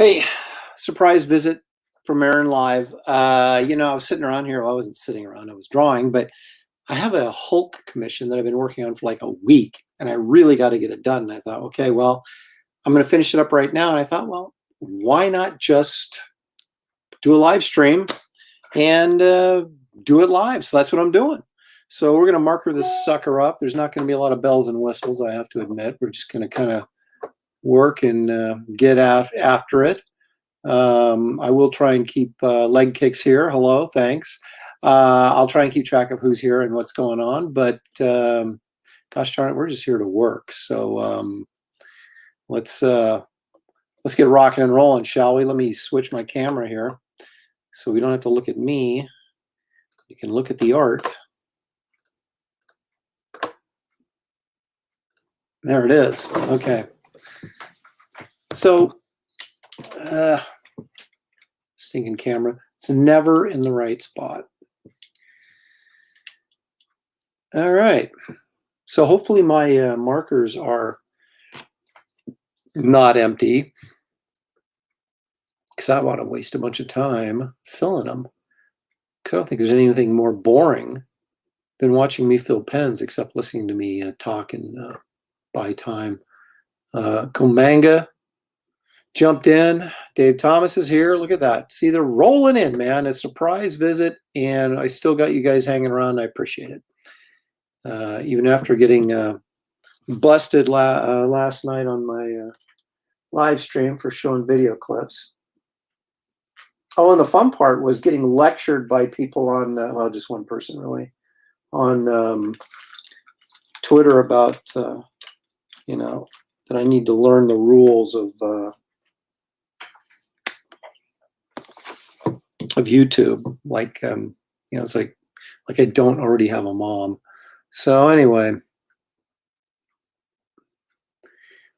Hey, surprise visit from Aaron Live. I was sitting around here. Well, I wasn't sitting around, I was drawing, but I have a Hulk commission that I've been working on for like a week, and I really got to get it done. And I thought, okay, well, I'm going to finish it up right now. And I thought, well, why not just do a live stream and do it live? So that's what I'm doing. So we're going to marker this sucker up. There's not going to be a lot of bells and whistles, I have to admit. We're just going to kind of work and get out after it. I will try and keep leg kicks here. Hello, thanks. I'll try and keep track of who's here and what's going on. But gosh darn it, we're just here to work. So let's get rocking and rolling, shall we? Let me switch my camera here so we don't have to look at me. You can look at the art. There it is. Okay. So, stinking camera. It's never in the right spot. All right. So hopefully my markers are not empty, because I don't want to waste a bunch of time filling them. Because I don't think there's anything more boring than watching me fill pens, except listening to me talk and buy time. Komanga jumped in. Dave Thomas is here. Look at that. See, they're rolling in, man. A surprise visit, and I still got you guys hanging around. I appreciate it. Even after getting busted last night on my live stream for showing video clips. Oh, and the fun part was getting lectured by people on, well, just one person really, on Twitter about, that I need to learn the rules of YouTube. Like, it's like I don't already have a mom. So anyway,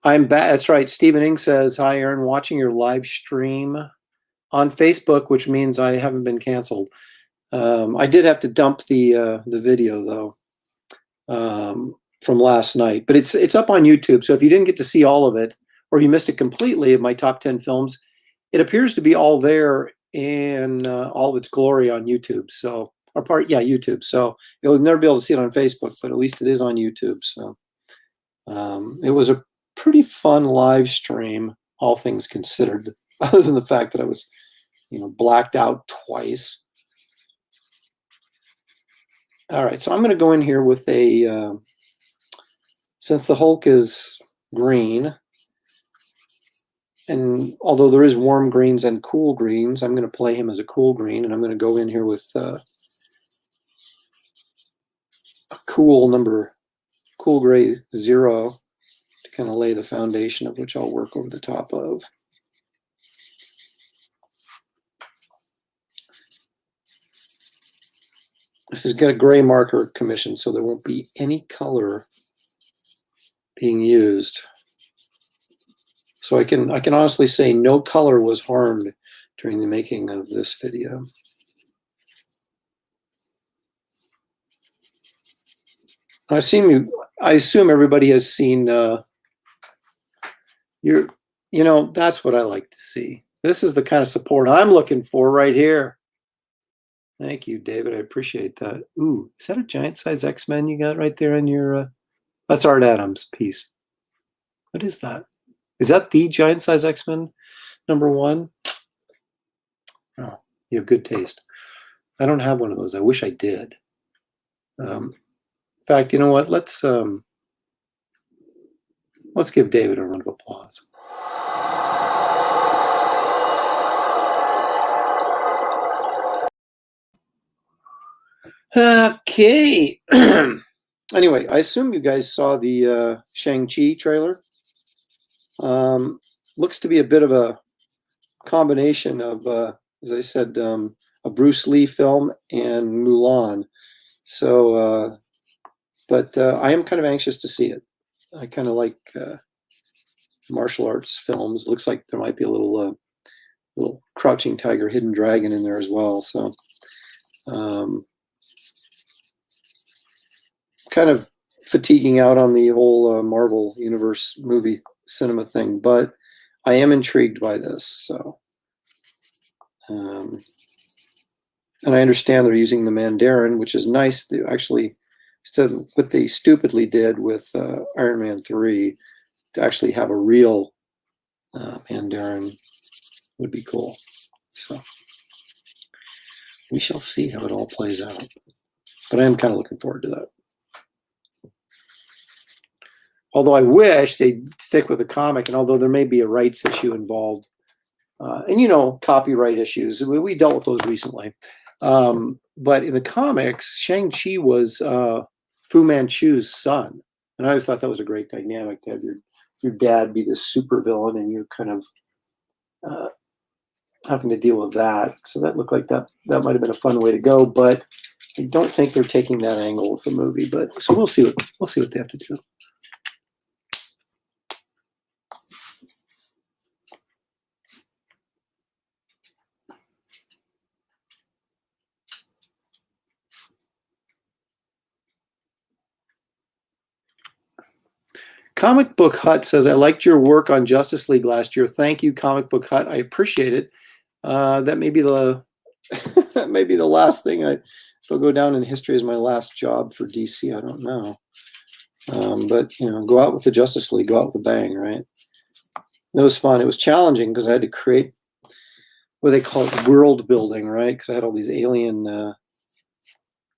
I'm back. That's right. Stephen Ing says, hi, Aaron, watching your live stream on Facebook, which means I haven't been canceled. I did have to dump the video though, from last night, but it's up on YouTube. So if you didn't get to see all of it, or you missed it completely of my top 10 films, it appears to be all there in all of its glory on YouTube. So, YouTube. So you'll never be able to see it on Facebook, but at least it is on YouTube. So it was a pretty fun live stream, all things considered, other than the fact that I was, blacked out twice. All right, so I'm going to go in here with a, since the Hulk is green, and although there is warm greens and cool greens, I'm going to play him as a cool green, and I'm going to go in here with a cool gray 0 to kind of lay the foundation of which I'll work over the top of. This has got a gray marker commission, so there won't be any color being used. So I can honestly say no color was harmed during the making of this video. I assume everybody has seen that's what I like to see. This is the kind of support I'm looking for right here. Thank you, David. I appreciate that. Ooh, is that a giant size X-Men you got right there on your that's Art Adams piece. What is that? Is that the giant size X-Men #1? Oh, you have good taste. I don't have one of those. I wish I did. In fact, you know what? Let's give David a round of applause. Okay. Anyway, I assume you guys saw the Shang Chi trailer. Looks to be a bit of a combination of, as I said, a Bruce Lee film and Mulan. So, but I am kind of anxious to see it. I kind of like martial arts films. Looks like there might be a little Crouching Tiger, Hidden Dragon in there as well. So, kind of fatiguing out on the whole Marvel Universe movie cinema thing, but I am intrigued by this. So, and I understand they're using the Mandarin, which is nice. They actually, instead of what they stupidly did with Iron Man 3, to actually have a real Mandarin would be cool. So we shall see how it all plays out. But I am kind of looking forward to that. Although I wish they'd stick with the comic, and although there may be a rights issue involved, and you know, copyright issues, we dealt with those recently. But in the comics, Shang Chi was Fu Manchu's son, and I always thought that was a great dynamic to have your dad be this supervillain, and you kind of having to deal with that. So that looked like that might have been a fun way to go, but I don't think they're taking that angle with the movie. But so we'll see what they have to do. Comic Book Hut says, I liked your work on Justice League last year. Thank you, Comic Book Hut. I appreciate it. That may be the that may be the last thing it'll go down in history as my last job for DC. I don't know. But you know, go out with the Justice League, go out with a bang, right? It was fun. It was challenging because I had to create what they call it, world building, right? Because I had all these alien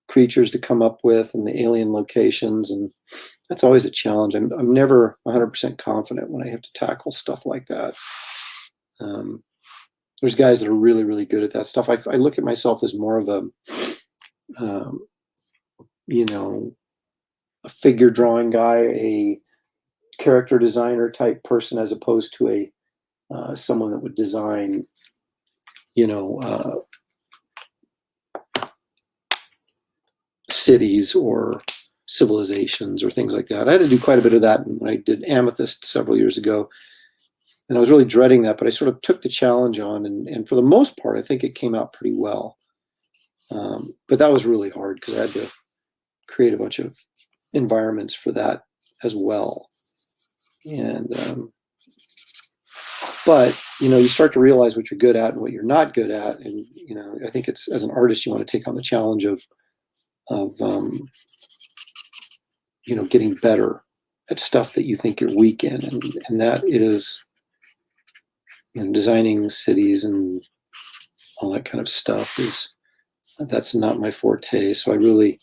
creatures to come up with and the alien locations, and that's always a challenge. I'm never 100% confident when I have to tackle stuff like that. There's guys that are really, really good at that stuff. I look at myself as more of a, you know, a figure drawing guy, a character designer type person, as opposed to a someone that would design, you know, cities or civilizations or things like that. I had to do quite a bit of that when I did Amethyst several years ago, and I was really dreading that, but I sort of took the challenge on, and for the most part, I think it came out pretty well. But that was really hard because I had to create a bunch of environments for that as well. And but you know, you start to realize what you're good at and what you're not good at, and you know, I think it's, as an artist, you want to take on the challenge of you know, getting better at stuff that you think you're weak in, and that is, you know, designing cities and all that kind of stuff that's not my forte. So I really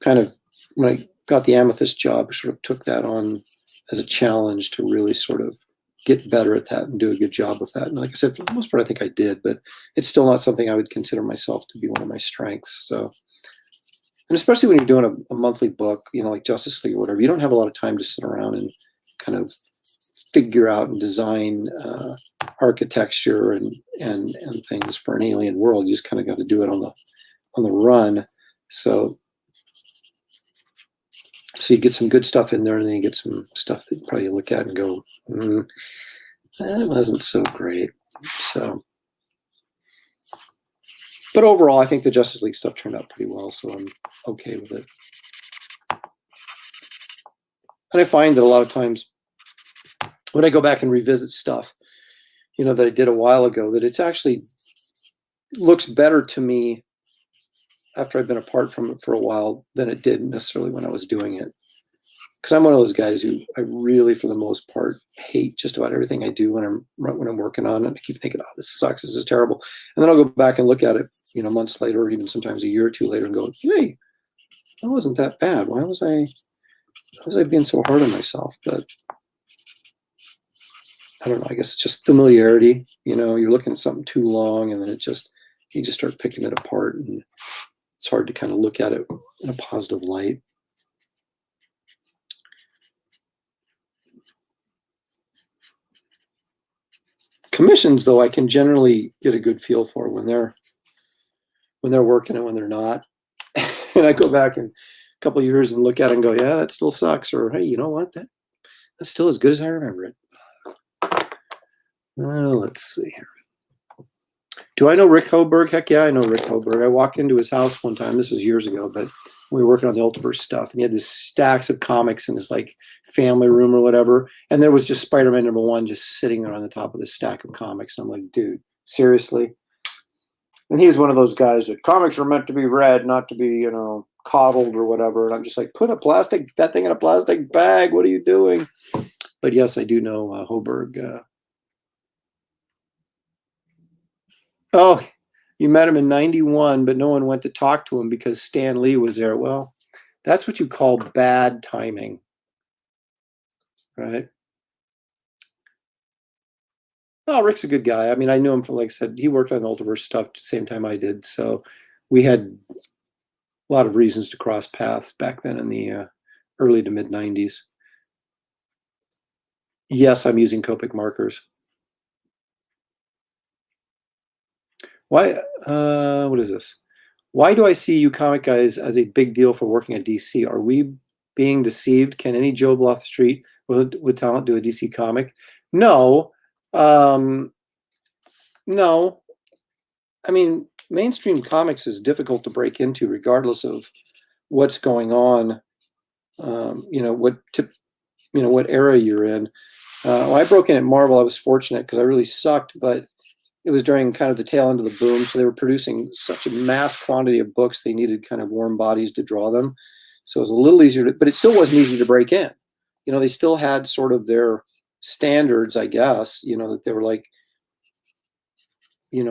kind of, when I got the Amethyst job, I sort of took that on as a challenge to really sort of get better at that and do a good job with that. And like I said, for the most part, I think I did, but it's still not something I would consider myself to be one of my strengths. So, and especially when you're doing a monthly book, you know, like Justice League or whatever, you don't have a lot of time to sit around and kind of figure out and design architecture and things for an alien world. You just kind of got to do it on the run. So you get some good stuff in there, and then you get some stuff that you probably look at and go, that wasn't so great. So, but overall, I think the Justice League stuff turned out pretty well, so I'm okay with it. And I find that a lot of times when I go back and revisit stuff, you know, that I did a while ago, that it's actually looks better to me after I've been apart from it for a while than it did necessarily when I was doing it. Because I'm one of those guys who I really, for the most part, hate just about everything I do when I'm working on it. I keep thinking, oh, this sucks, this is terrible. And then I'll go back and look at it, you know, months later, or even sometimes a year or two later, and go, hey, that wasn't that bad. Why was I being so hard on myself? But I don't know, I guess it's just familiarity. You know, you're looking at something too long, and then you just start picking it apart, and it's hard to kind of look at it in a positive light. Commissions, though, I can generally get a good feel for when they're working and when they're not. And I go back in a couple of years and look at it and go, yeah, that still sucks. Or, hey, you know what? That's still as good as I remember it. Let's see here. Do I know Rick Hoberg? Heck yeah, I know Rick Hoberg. I walked into his house one time. This was years ago, but We were working on the Ultiverse stuff, and he had this stacks of comics in his like family room or whatever, and there was just Spider-Man #1 just sitting there on the top of this stack of comics. And I'm like, dude, seriously? And he was one of those guys that comics are meant to be read, not to be, coddled or whatever. And I'm just like, put that thing in a plastic bag. What are you doing? But yes, I do know Hoberg. Oh, you met him in '91, but no one went to talk to him because Stan Lee was there. Well, that's what you call bad timing, right? Oh, Rick's a good guy. I mean, I knew him for, like I said, he worked on Ultiverse stuff at the same time I did. So we had a lot of reasons to cross paths back then in the early to mid '90s. Yes, I'm using Copic markers. Why? What is this? Why do I see you comic guys as a big deal for working at DC? Are we being deceived? Can any Joe Blow off the street with talent do a DC comic? No. No. I mean, mainstream comics is difficult to break into regardless of what's going on. What era you're in. When I broke in at Marvel, I was fortunate because I really sucked, but it was during kind of the tail end of the boom. So they were producing such a mass quantity of books, they needed kind of warm bodies to draw them. So it was a little easier, but it still wasn't easy to break in. They still had sort of their standards, I guess, that they were like, they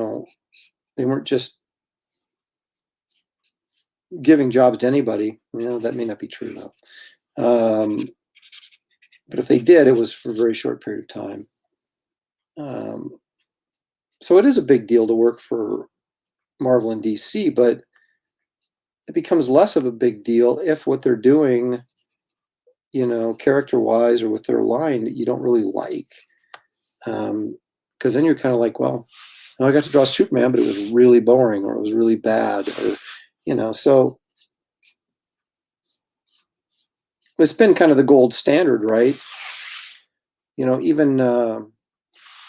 weren't just giving jobs to anybody. That may not be true though. But if they did, it was for a very short period of time. So it is a big deal to work for Marvel and DC, but it becomes less of a big deal if what they're doing, character-wise or with their line that you don't really like. Because then you're kind of like, well, I got to draw Superman, but it was really boring or it was really bad, or, so it's been kind of the gold standard, right? Even,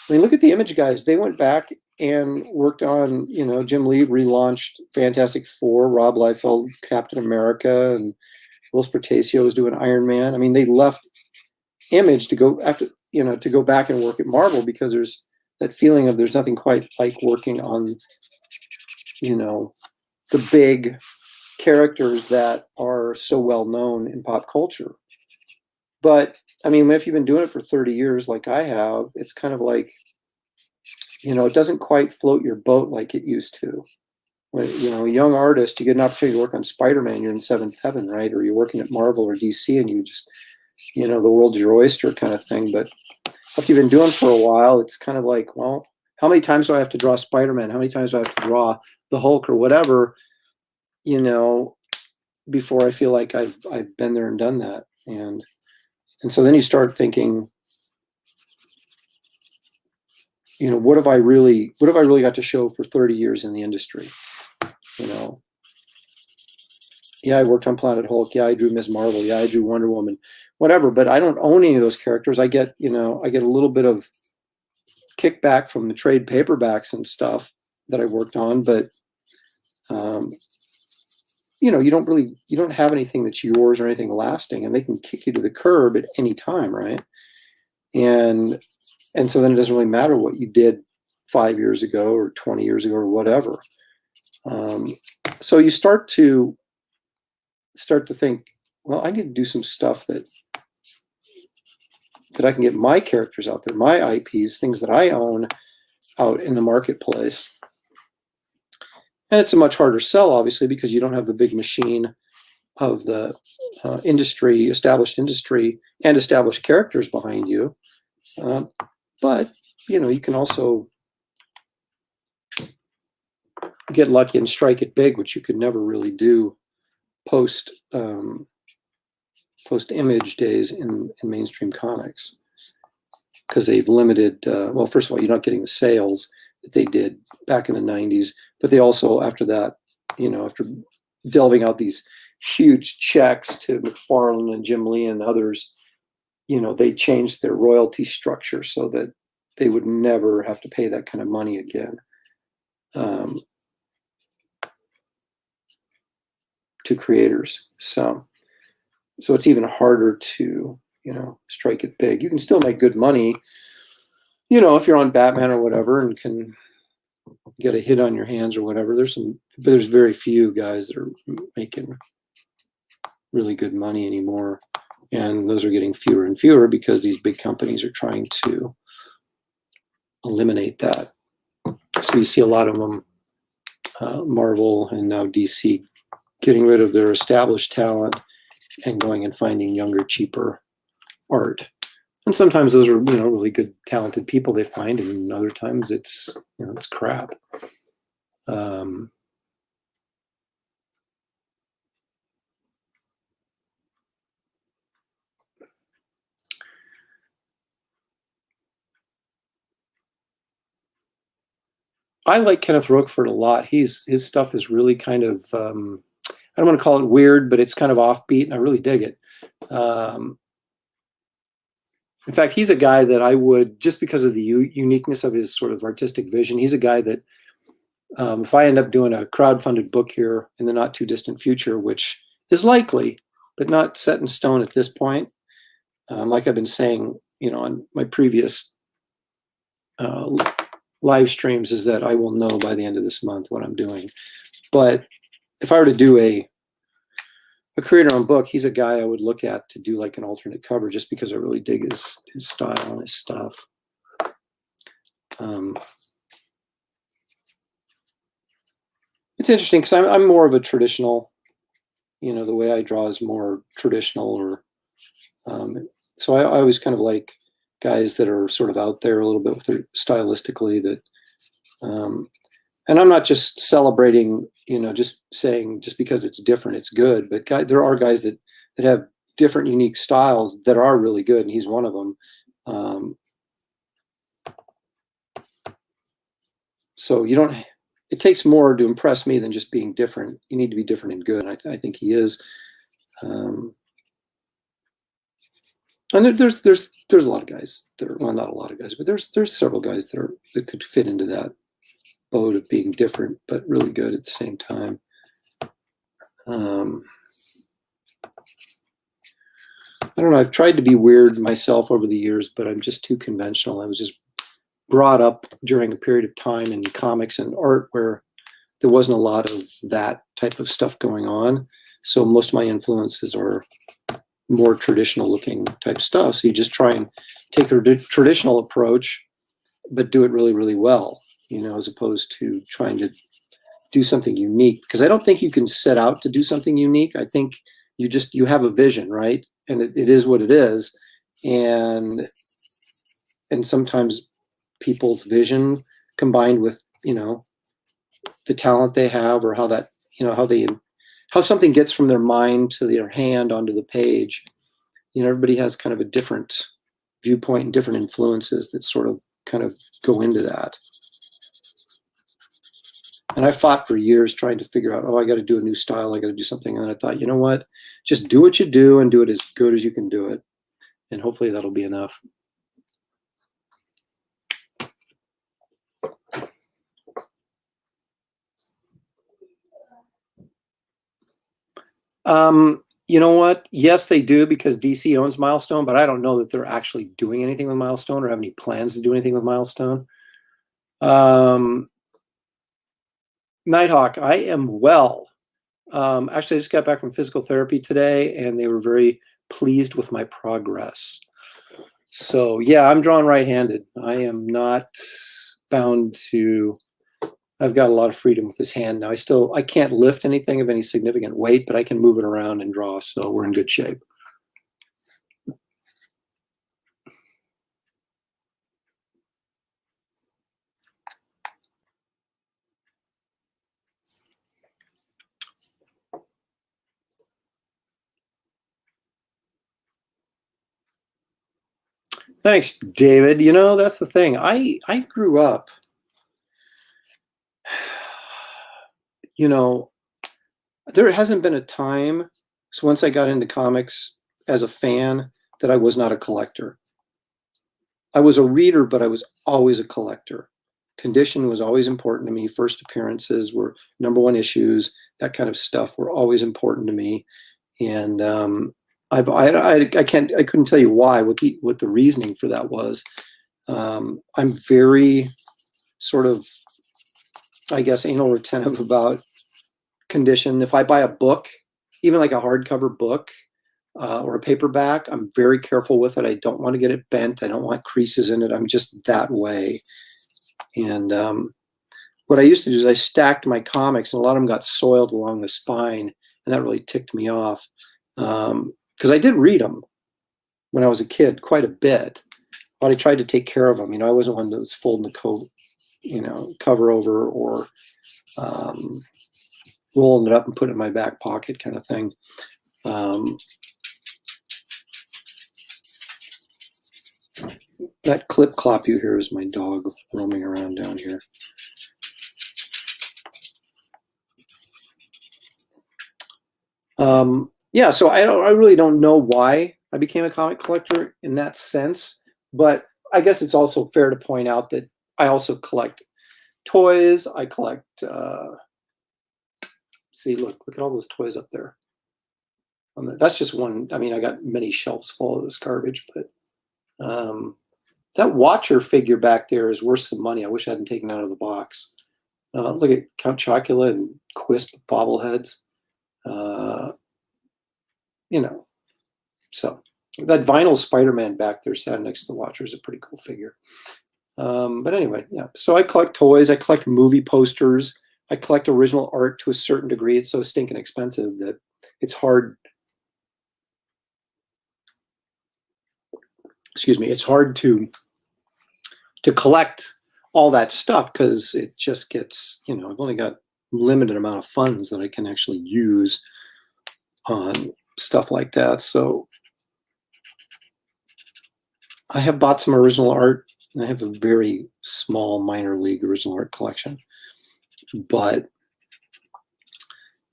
look at the Image guys. They went back and worked on, Jim Lee relaunched Fantastic Four, Rob Liefeld, Captain America, and Will Spertasio was doing Iron Man. I mean, they left Image to go to go back and work at Marvel because there's that feeling of there's nothing quite like working on, the big characters that are so well known in pop culture. But I mean, if you've been doing it for 30 years, like I have, it's kind of like, it doesn't quite float your boat like it used to. When, a young artist, you get an opportunity to work on Spider-Man, you're in seventh heaven, right? Or you're working at Marvel or DC and you just, the world's your oyster kind of thing. But after you've been doing it for a while, it's kind of like, well, how many times do I have to draw Spider-Man? How many times do I have to draw the Hulk or whatever, before I feel like I've been there and done that. And so then you start thinking, what have I really got to show for 30 years in the industry? Yeah, I worked on Planet Hulk. Yeah, I drew Ms. Marvel. Yeah, I drew Wonder Woman, whatever. But I don't own any of those characters. I get a little bit of kickback from the trade paperbacks and stuff that I worked on. But, you don't have anything that's yours or anything lasting, and they can kick you to the curb at any time, right? And so then it doesn't really matter what you did 5 years ago or 20 years ago or whatever. So you start to think, well, I need to do some stuff that I can get my characters out there, my IPs, things that I own out in the marketplace. And it's a much harder sell, obviously, because you don't have the big machine of the established industry and established characters behind you. But, you can also get lucky and strike it big, which you could never really do post Image days in mainstream comics, because they've limited, well, first of all, you're not getting the sales that they did back in the 90s, but they also, after that, after delving out these huge checks to McFarlane and Jim Lee and others, they changed their royalty structure so that they would never have to pay that kind of money again. to creators. So it's even harder to, strike it big. You can still make good money, if you're on Batman or whatever and can get a hit on your hands or whatever. But there's very few guys that are making really good money anymore. And those are getting fewer and fewer because these big companies are trying to eliminate that. So you see a lot of them, Marvel and now DC, getting rid of their established talent and going and finding younger, cheaper art. And sometimes those are, really good, talented people they find, and other times it's, it's crap. I like Kenneth Roquefort a lot. His stuff is really kind of, I don't want to call it weird, but it's kind of offbeat, and I really dig it. In fact, he's a guy that I would, just because of the uniqueness of his sort of artistic vision, he's a guy that if I end up doing a crowdfunded book here in the not too distant future, which is likely, but not set in stone at this point, like I've been saying, on my previous live streams, is that I will know by the end of this month what I'm doing. But if I were to do a creator-owned book, he's a guy I would look at to do like an alternate cover, just because I really dig his style and his stuff. It's interesting because I'm more of a traditional, the way I draw is more traditional, or so I always kind of like guys that are sort of out there a little bit with their stylistically, that and I'm not just celebrating, just saying just because it's different it's good, but there are guys that have different unique styles that are really good, and he's one of them. So it takes more to impress me than just being different. You need to be different and good, and I think he is. And there's a lot of guys that are, well, not a lot of guys, but there's several guys that could fit into that boat of being different but really good at the same time. I don't know. I've tried to be weird myself over the years, but I'm just too conventional. I was just brought up during a period of time in comics and art where there wasn't a lot of that type of stuff going on. So most of my influences are more traditional looking type stuff. So you just try and take a traditional approach, but do it really, really well, as opposed to trying to do something unique. Because I don't think you can set out to do something unique. I think you have a vision, right? And it is what it is. And sometimes people's vision combined with, the talent they have, or how that, how something gets from their mind to their hand onto the page. Everybody has kind of a different viewpoint and different influences that sort of kind of go into that. And I fought for years trying to figure out, I got to do a new style, I got to do something. And I thought, you know what, just do what you do and do it as good as you can do it. And hopefully that'll be enough. You know what? Yes, they do, because DC owns Milestone, but I don't know that they're actually doing anything with Milestone or have any plans to do anything with Milestone. Nighthawk, I am well. Actually, I just got back from physical therapy today, and they were very pleased with my progress. So yeah, I'm drawing right-handed. I am not bound to. I've got a lot of freedom with this hand now. I can't lift anything of any significant weight, but I can move it around and draw, so we're in good shape. Thanks, David. That's the thing. I grew up, there hasn't been a time, so once I got into comics as a fan, that I was not a collector. I was a reader, but I was always a collector. condition was always important to me. First appearances were #1 issues. That kind of stuff were always important to me. And I couldn't tell you why, what the reasoning for that was. I'm very sort of, I guess, anal retentive about condition. If I buy a book, even like a hardcover book or a paperback, I'm very careful with it. I don't want to get it bent. I don't want creases in it. I'm just that way. And what I used to do is I stacked my comics, and a lot of them got soiled along the spine, and that really ticked me off. Because I did read them when I was a kid quite a bit, but I tried to take care of them. I wasn't one that was folding the cover over or rolling it up and put it in my back pocket kind of thing. That clip clop you hear is my dog roaming around down here. Yeah, so I really don't know why I became a comic collector in that sense, but I guess it's also fair to point out that I also collect toys. I collect, see, look at all those toys up there. That's just one. I mean, I got many shelves full of this garbage, but that Watcher figure back there is worth some money. I wish I hadn't taken it out of the box. Look at Count Chocula and Quisp bobbleheads. So that vinyl Spider-Man back there sat next to the Watcher is a pretty cool figure. But anyway, yeah. So I collect toys. I collect movie posters. I collect original art to a certain degree. It's so stinking expensive that it's hard. Excuse me. It's hard to collect all that stuff because it just gets, I've only got limited amount of funds that I can actually use on stuff like that. So I have bought some original art. I have a very small minor league original art collection, but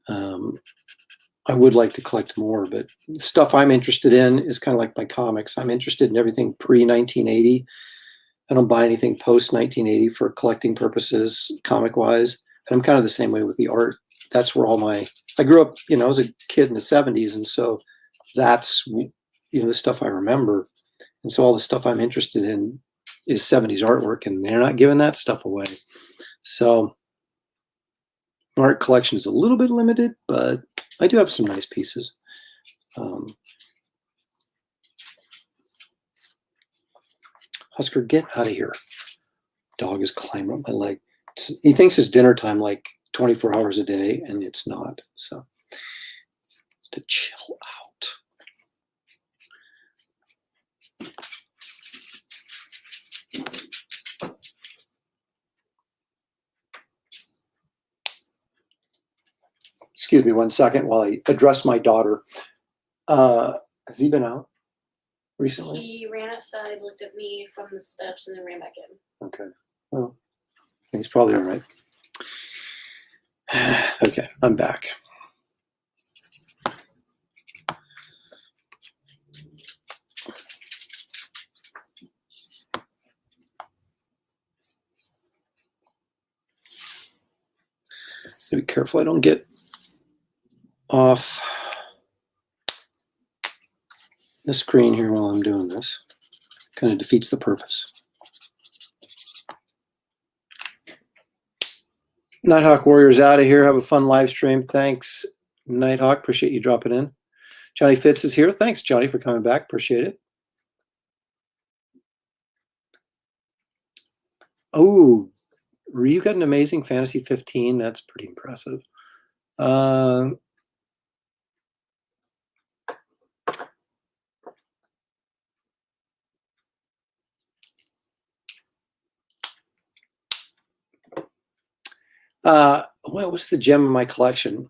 I would like to collect more. But stuff I'm interested in is kind of like my comics. I'm interested in everything pre-1980. I don't buy anything post-1980 for collecting purposes, comic-wise. And I'm kind of the same way with the art. That's where I grew up, I was a kid in the 70s, and so that's, the stuff I remember. And so all the stuff I'm interested in is 70s artwork, and they're not giving that stuff away. So my art collection is a little bit limited, but I do have some nice pieces. Husker, get out of here. Dog is climbing up my leg. He thinks it's dinner time like 24 hours a day, and it's not. So it's to chill out. Excuse me 1 second while I address my daughter. Has he been out recently? He ran outside, looked at me from the steps, and then ran back in. Okay. Well, he's probably all right. Okay, I'm back. Be careful I don't get off the screen here while I'm doing this. Kind of defeats the purpose. Nighthawk Warriors out of here. Have a fun live stream. Thanks, Nighthawk. Appreciate you dropping in. Johnny Fitz is here. Thanks, Johnny, for coming back. Appreciate it. Oh, Ryu got an amazing Fantasy 15. That's pretty impressive. What's the gem in my collection?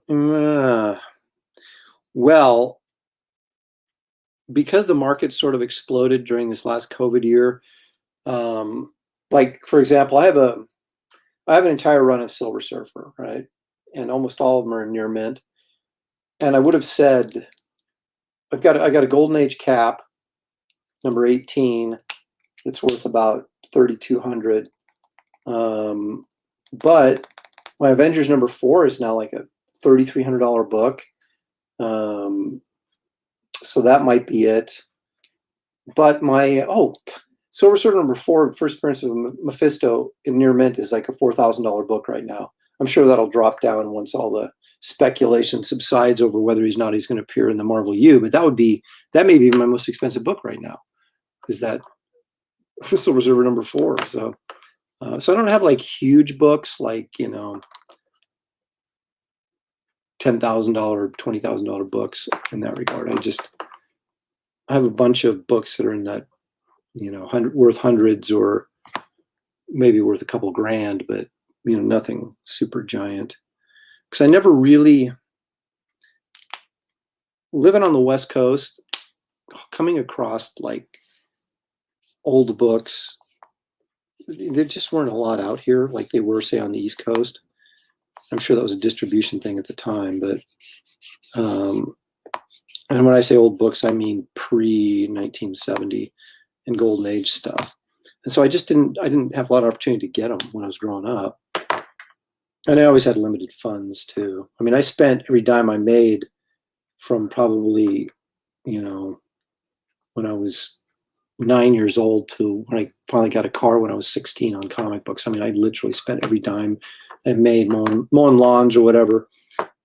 Well, because the market sort of exploded during this last COVID year, like for example, I have an entire run of Silver Surfer, right? And almost all of them are near mint. And I would have said, I got a Golden Age cap, number 18. It's worth about $3,200. But my Avengers #4 is now like a $3,300 book. So that might be it. But my Silver Surfer #4, first appearance of Mephisto in Near Mint, is like a $4,000 book right now. I'm sure that'll drop down once all the speculation subsides over whether he's going to appear in the Marvel U. But that may be my most expensive book right now, is that Silver Surfer #4. So I don't have like huge books like, $10,000, $20,000 books in that regard. I have a bunch of books that are in that, worth hundreds or maybe worth a couple grand, but nothing super giant. Because I never really, living on the West Coast, coming across like old books, there just weren't a lot out here like they were, say, on the East Coast. I'm sure that was a distribution thing at the time, but and when I say old books, I mean pre-1970 and Golden Age stuff. And so I didn't have a lot of opportunity to get them when I was growing up. And I always had limited funds too. I mean, I spent every dime I made from probably, when I was 9 years old to when I finally got a car when I was 16 on comic books. I mean, I literally spent every dime I made mowing lawns or whatever.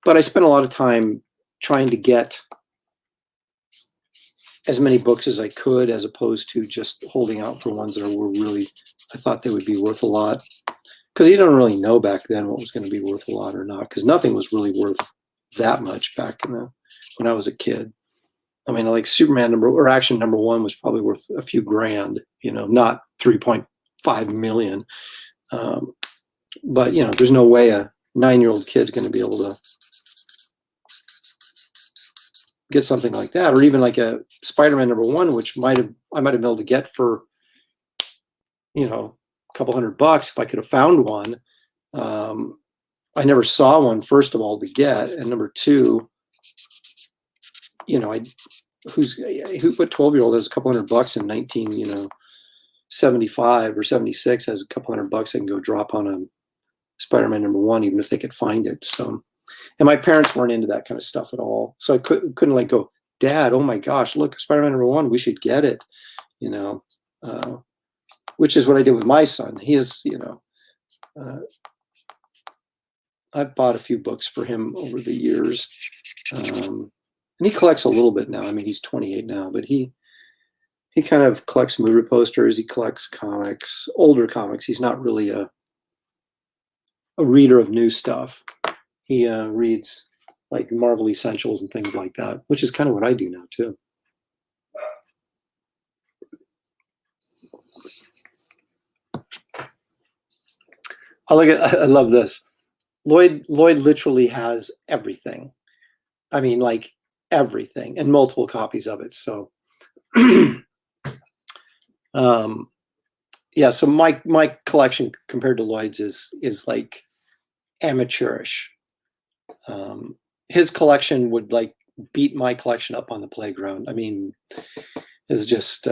But I spent a lot of time trying to get as many books as I could, as opposed to just holding out for ones that were really, I thought they would be worth a lot. Because you don't really know back then what was going to be worth a lot or not, because nothing was really worth that much back when I was a kid. I mean, like Superman Action #1 was probably worth a few grand, not 3.5 million. But there's no way a 9-year-old kid's going to be able to get something like that, or even like a Spider-Man #1, which I might have been able to get for, a couple $100 if I could have found one. I never saw one, first of all, to get, and number two, what 12-year-old has a couple $100 in 1975 or 76 has a couple $100 they can go drop on a Spider-Man #1, even if they could find it. So, and my parents weren't into that kind of stuff at all. So I couldn't like go, Dad, oh my gosh, look, Spider-Man #1, we should get it, which is what I did with my son. He is, I bought a few books for him over the years. And he collects a little bit now. I mean, he's 28 now, but he kind of collects movie posters. He collects comics, older comics. He's not really a reader of new stuff. He reads like Marvel Essentials and things like that, which is kind of what I do now too. I love this. Lloyd literally has everything. I mean, like everything, and multiple copies of it. So, yeah. So my collection compared to Lloyd's is like amateurish. His collection would like beat my collection up on the playground. I mean, it's just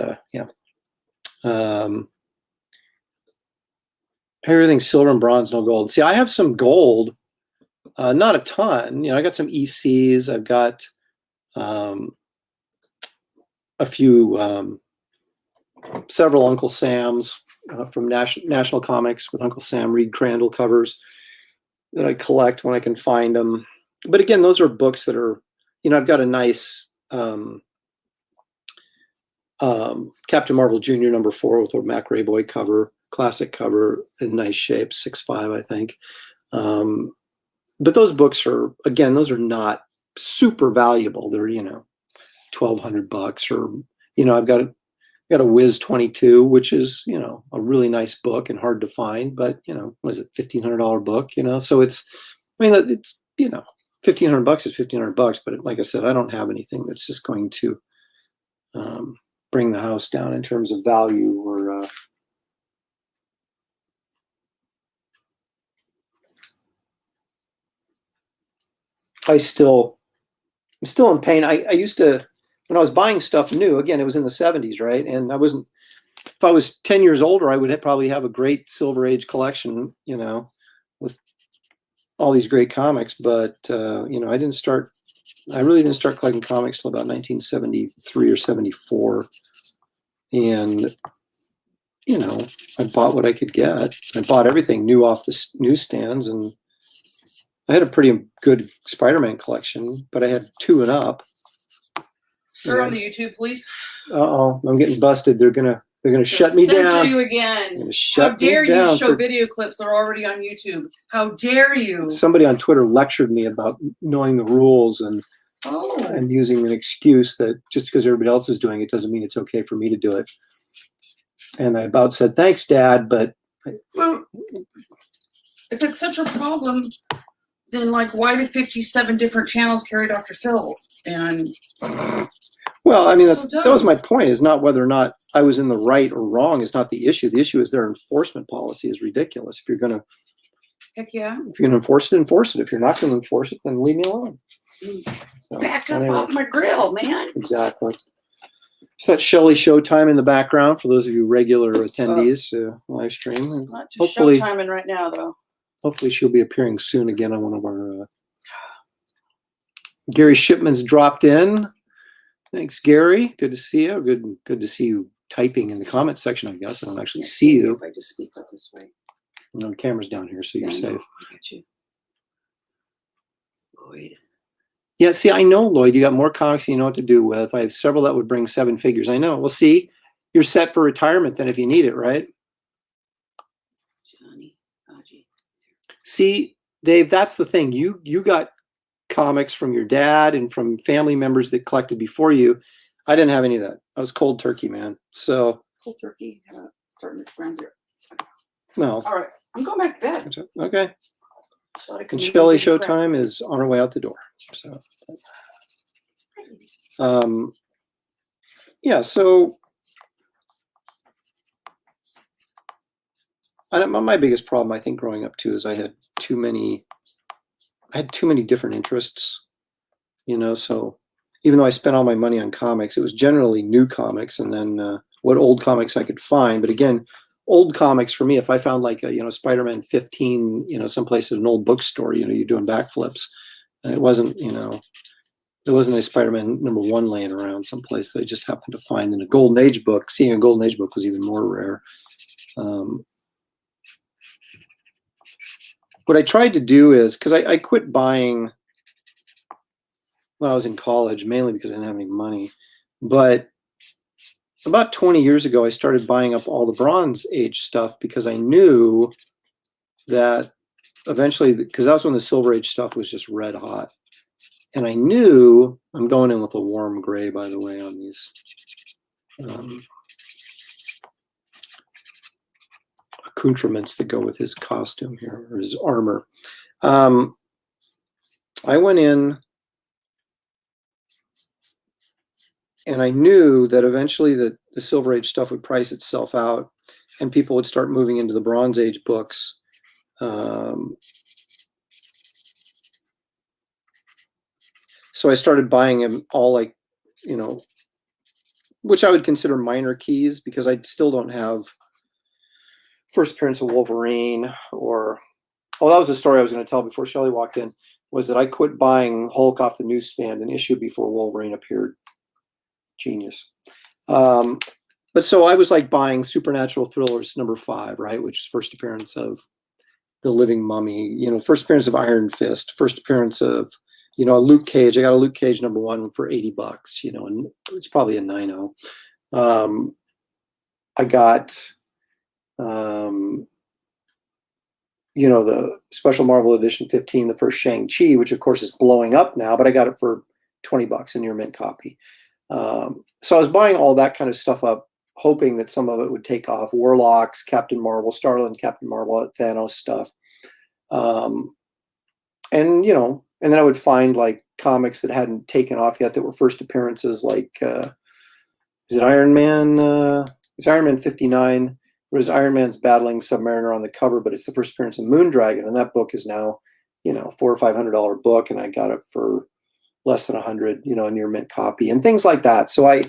everything's silver and bronze, no gold. See, I have some gold, not a ton. I got some ECs. I've got a few, several Uncle Sam's from National Comics with Uncle Sam Reed Crandall covers that I collect when I can find them. But again, those are books that are, I've got a nice Captain Marvel Jr. #4 with a Mac Rayboy cover, classic cover, in nice shape, 6.5, I think. But those books are, again, those are not super valuable. They're, $1,200, or, I've got a Wiz 22, which is, a really nice book and hard to find, but, what is it, $1,500 book, so it's, it's, $1,500 is $1,500, but like I said, I don't have anything that's just going to bring the house down in terms of value, or I'm still in pain. I used to, when I was buying stuff new, again, it was in the 70s, right? And I wasn't if I was 10 years older, I would probably have a great Silver Age collection, you know, with all these great comics. But, you know, I really didn't start collecting comics till about 1973 or 74. And, you know, I bought what I could get. I bought everything new off the newsstands, and I had a pretty good Spider-Man collection, but I had 2 and up. Sir, on the YouTube, please. Uh-oh, I'm getting busted. They're gonna shut me down. Censor you again. How dare you show video clips that are already on YouTube? How dare you? Somebody on Twitter lectured me about knowing the rules and using an excuse that just because everybody else is doing it doesn't mean it's okay for me to do it. And I about said, thanks, Dad, but... Well, if it's such a problem, then, like, why do 57 different channels carry Dr. Phil? And... Well, I mean, that was my point, is not whether or not I was in the right or wrong is not the issue. The issue is their enforcement policy is ridiculous. If you're going to... Heck yeah. If you're going to enforce it, enforce it. If you're not going to enforce it, then leave me alone. So, back up off my grill, man. Exactly. So that's Shelley Showtime in the background for those of you regular attendees to live stream. Not too Hopefully, showtiming right now, though. Hopefully she'll be appearing soon again on one of our... Gary Shipman's dropped in. Thanks, Gary. Good to see you. Good to see you typing in the comment section, I guess. I don't actually see you. If I just speak up this way. No, the camera's down here, so you're safe. I got you. Lloyd. Yeah, see, I know, Lloyd, you got more comics than you know what to do with. I have several that would bring 7 figures. I know. Well, see, you're set for retirement then if you need it, right? Johnny. See, Dave, that's the thing. You got comics from your dad and from family members that collected before you. I didn't have any of that. I was cold turkey, man. So cold turkey, starting at ground zero. No. All right, I'm going back to bed. Okay. And Shelley Showtime is on her way out the door. So, yeah. So, my biggest problem, I think, growing up too, is I had too many different interests. You know, so even though I spent all my money on comics, it was generally new comics, and then what old comics I could find. But again, old comics for me, if I found like a, Spider-Man 15, someplace at an old bookstore, you're doing backflips. And it wasn't, there wasn't a Spider-Man #1 laying around someplace that I just happened to find in a Golden Age book. Seeing a Golden Age book was even more rare. What I tried to do is, because I quit buying when I was in college, mainly because I didn't have any money, but about 20 years ago, I started buying up all the Bronze Age stuff because I knew that eventually, because that was when the Silver Age stuff was just red hot. And I knew, I'm going in with a warm gray, by the way, on these accoutrements that go with his costume here, or his armor. I went in and I knew that eventually the Silver Age stuff would price itself out and people would start moving into the Bronze Age books. So I started buying them all, like, which I would consider minor keys, because I still don't have first appearance of Wolverine or, that was the story I was going to tell before Shelley walked in, was that I quit buying Hulk off the newsstand an issue before Wolverine appeared. Genius. But so I was like buying Supernatural Thrillers #5, right, which is first appearance of the Living Mummy, first appearance of Iron Fist, first appearance of, a Luke Cage. I got a Luke Cage #1 for $80, and it's probably a 9.0. I got, the Special Marvel Edition 15, the first Shang Chi, which of course is blowing up now, but I got it for $20 in your mint copy. So I was buying all that kind of stuff up, hoping that some of it would take off. Warlocks, Captain Marvel, Starlin, Captain Marvel, Thanos stuff. And then I would find like comics that hadn't taken off yet that were first appearances, like, is it Iron Man? It's Iron Man 59. Whereas Iron Man's battling Submariner on the cover, but it's the first appearance of Moondragon. And that book is now, $400 or $500 book. And I got it for less than 100, a near mint copy and things like that. So I,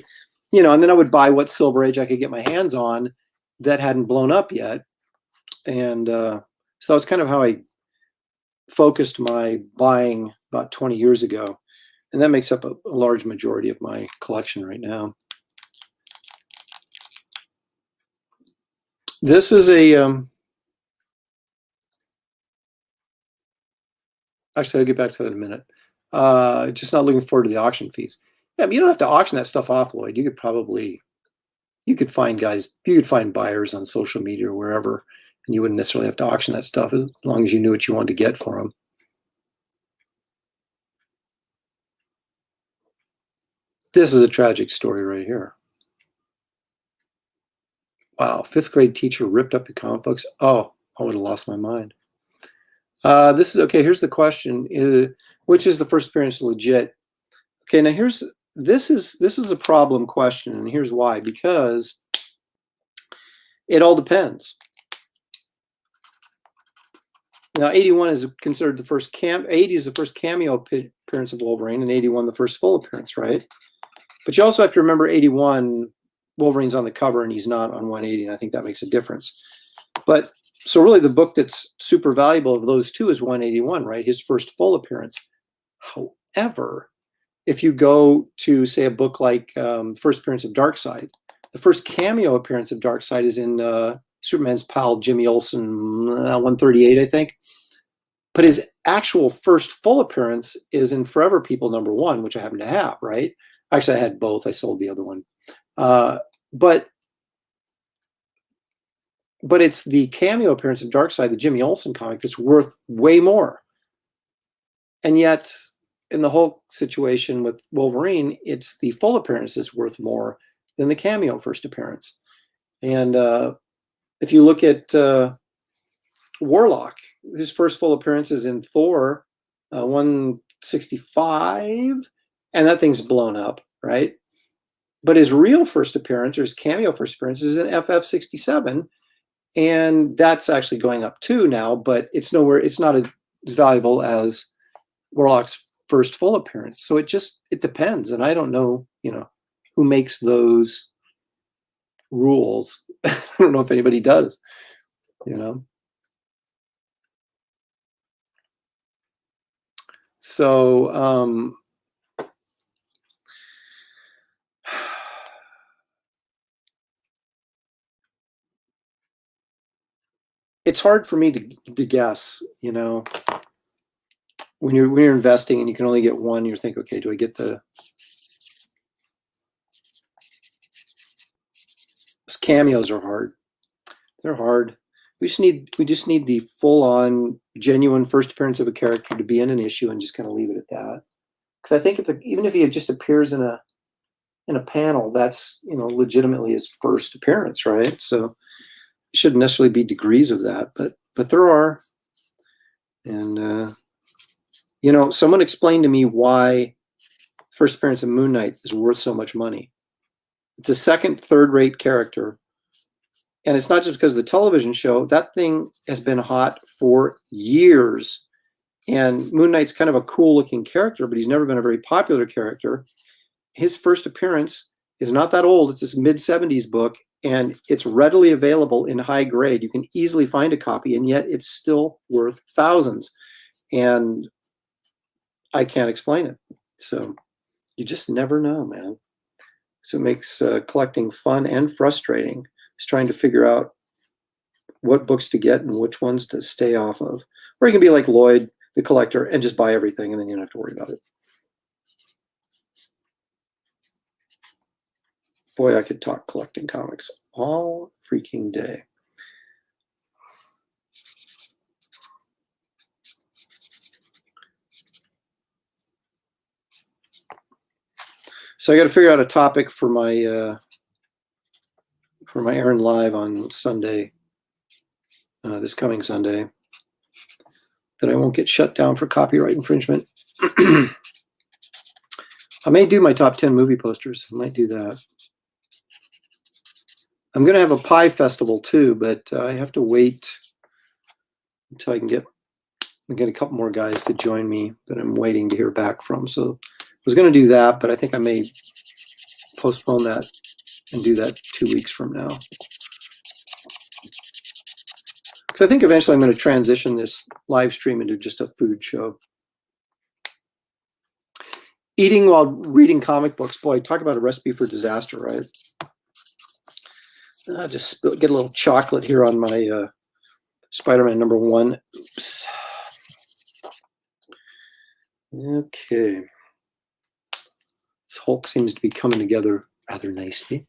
and then I would buy what Silver Age I could get my hands on, that hadn't blown up yet. And so that's kind of how I focused my buying about 20 years ago. And that makes up a large majority of my collection right now. This is a, actually, I'll get back to that in a minute. Just not looking forward to the auction fees. Yeah, but you don't have to auction that stuff off, Lloyd. You could probably, you could find buyers on social media or wherever, and you wouldn't necessarily have to auction that stuff as long as you knew what you wanted to get for them. This is a tragic story right here. Wow, 5th grade teacher ripped up your comic books. Oh, I would have lost my mind. This is, okay, here's the question. Which is the first appearance legit? Okay, now this is a problem question, and here's why. Because it all depends. Now, 81 is considered the first 80 is the first cameo appearance of Wolverine, and 81 the first full appearance, right? But you also have to remember 81, Wolverine's on the cover and he's not on 180, and I think that makes a difference. But so really the book that's super valuable of those two is 181, right? His first full appearance. However, if you go to, say, a book like First Appearance of Darkseid, the first cameo appearance of Darkseid is in Superman's pal Jimmy Olsen, 138, I think. But his actual first full appearance is in Forever People #1, which I happen to have, right? Actually, I had both. I sold the other one. But it's the cameo appearance of Darkseid, the Jimmy Olsen comic, that's worth way more. And yet, in the whole situation with Wolverine, it's the full appearance that's worth more than the cameo first appearance. And if you look at Warlock, his first full appearance is in Thor 165, and that thing's blown up, right? But his real first appearance, or his cameo first appearance, is in FF67, and that's actually going up too now, but it's not as valuable as Warlock's first full appearance. So it depends, and I don't know, who makes those rules. I don't know if anybody does, So it's hard for me to guess, when you're investing and you can only get one, you think, okay, do I get these cameos are hard. They're hard. We just need the full-on genuine first appearance of a character to be in an issue and just kind of leave it at that. Because I think even if he just appears in a panel, that's legitimately his first appearance, right? So it shouldn't necessarily be degrees of that, but there are. And someone explained to me why first appearance of Moon Knight is worth so much money. It's a second, third-rate character. And it's not just because of the television show. That thing has been hot for years. And Moon Knight's kind of a cool-looking character, but he's never been a very popular character. His first appearance is not that old. It's this mid-70s book, and it's readily available in high grade. You can easily find a copy, and yet it's still worth thousands. And I can't explain it. So you just never know, man. So it makes collecting fun and frustrating. It's trying to figure out what books to get and which ones to stay off of. Or you can be like Lloyd, the collector, and just buy everything, and then you don't have to worry about it. Boy, I could talk collecting comics all freaking day. So I got to figure out a topic for my Aaron Live on Sunday, this coming Sunday, that I won't get shut down for copyright infringement. I may do my top 10 movie posters. I might do that. I'm going to have a pie festival too, but I have to wait until I can get a couple more guys to join me that I'm waiting to hear back from. So I was going to do that, but I think I may postpone that and do that 2 weeks from now. Because I think eventually I'm going to transition this live stream into just a food show. Eating while reading comic books. Boy, talk about a recipe for disaster, right? I'll just get a little chocolate here on my Spider-Man #1. Oops. Okay. This Hulk seems to be coming together rather nicely.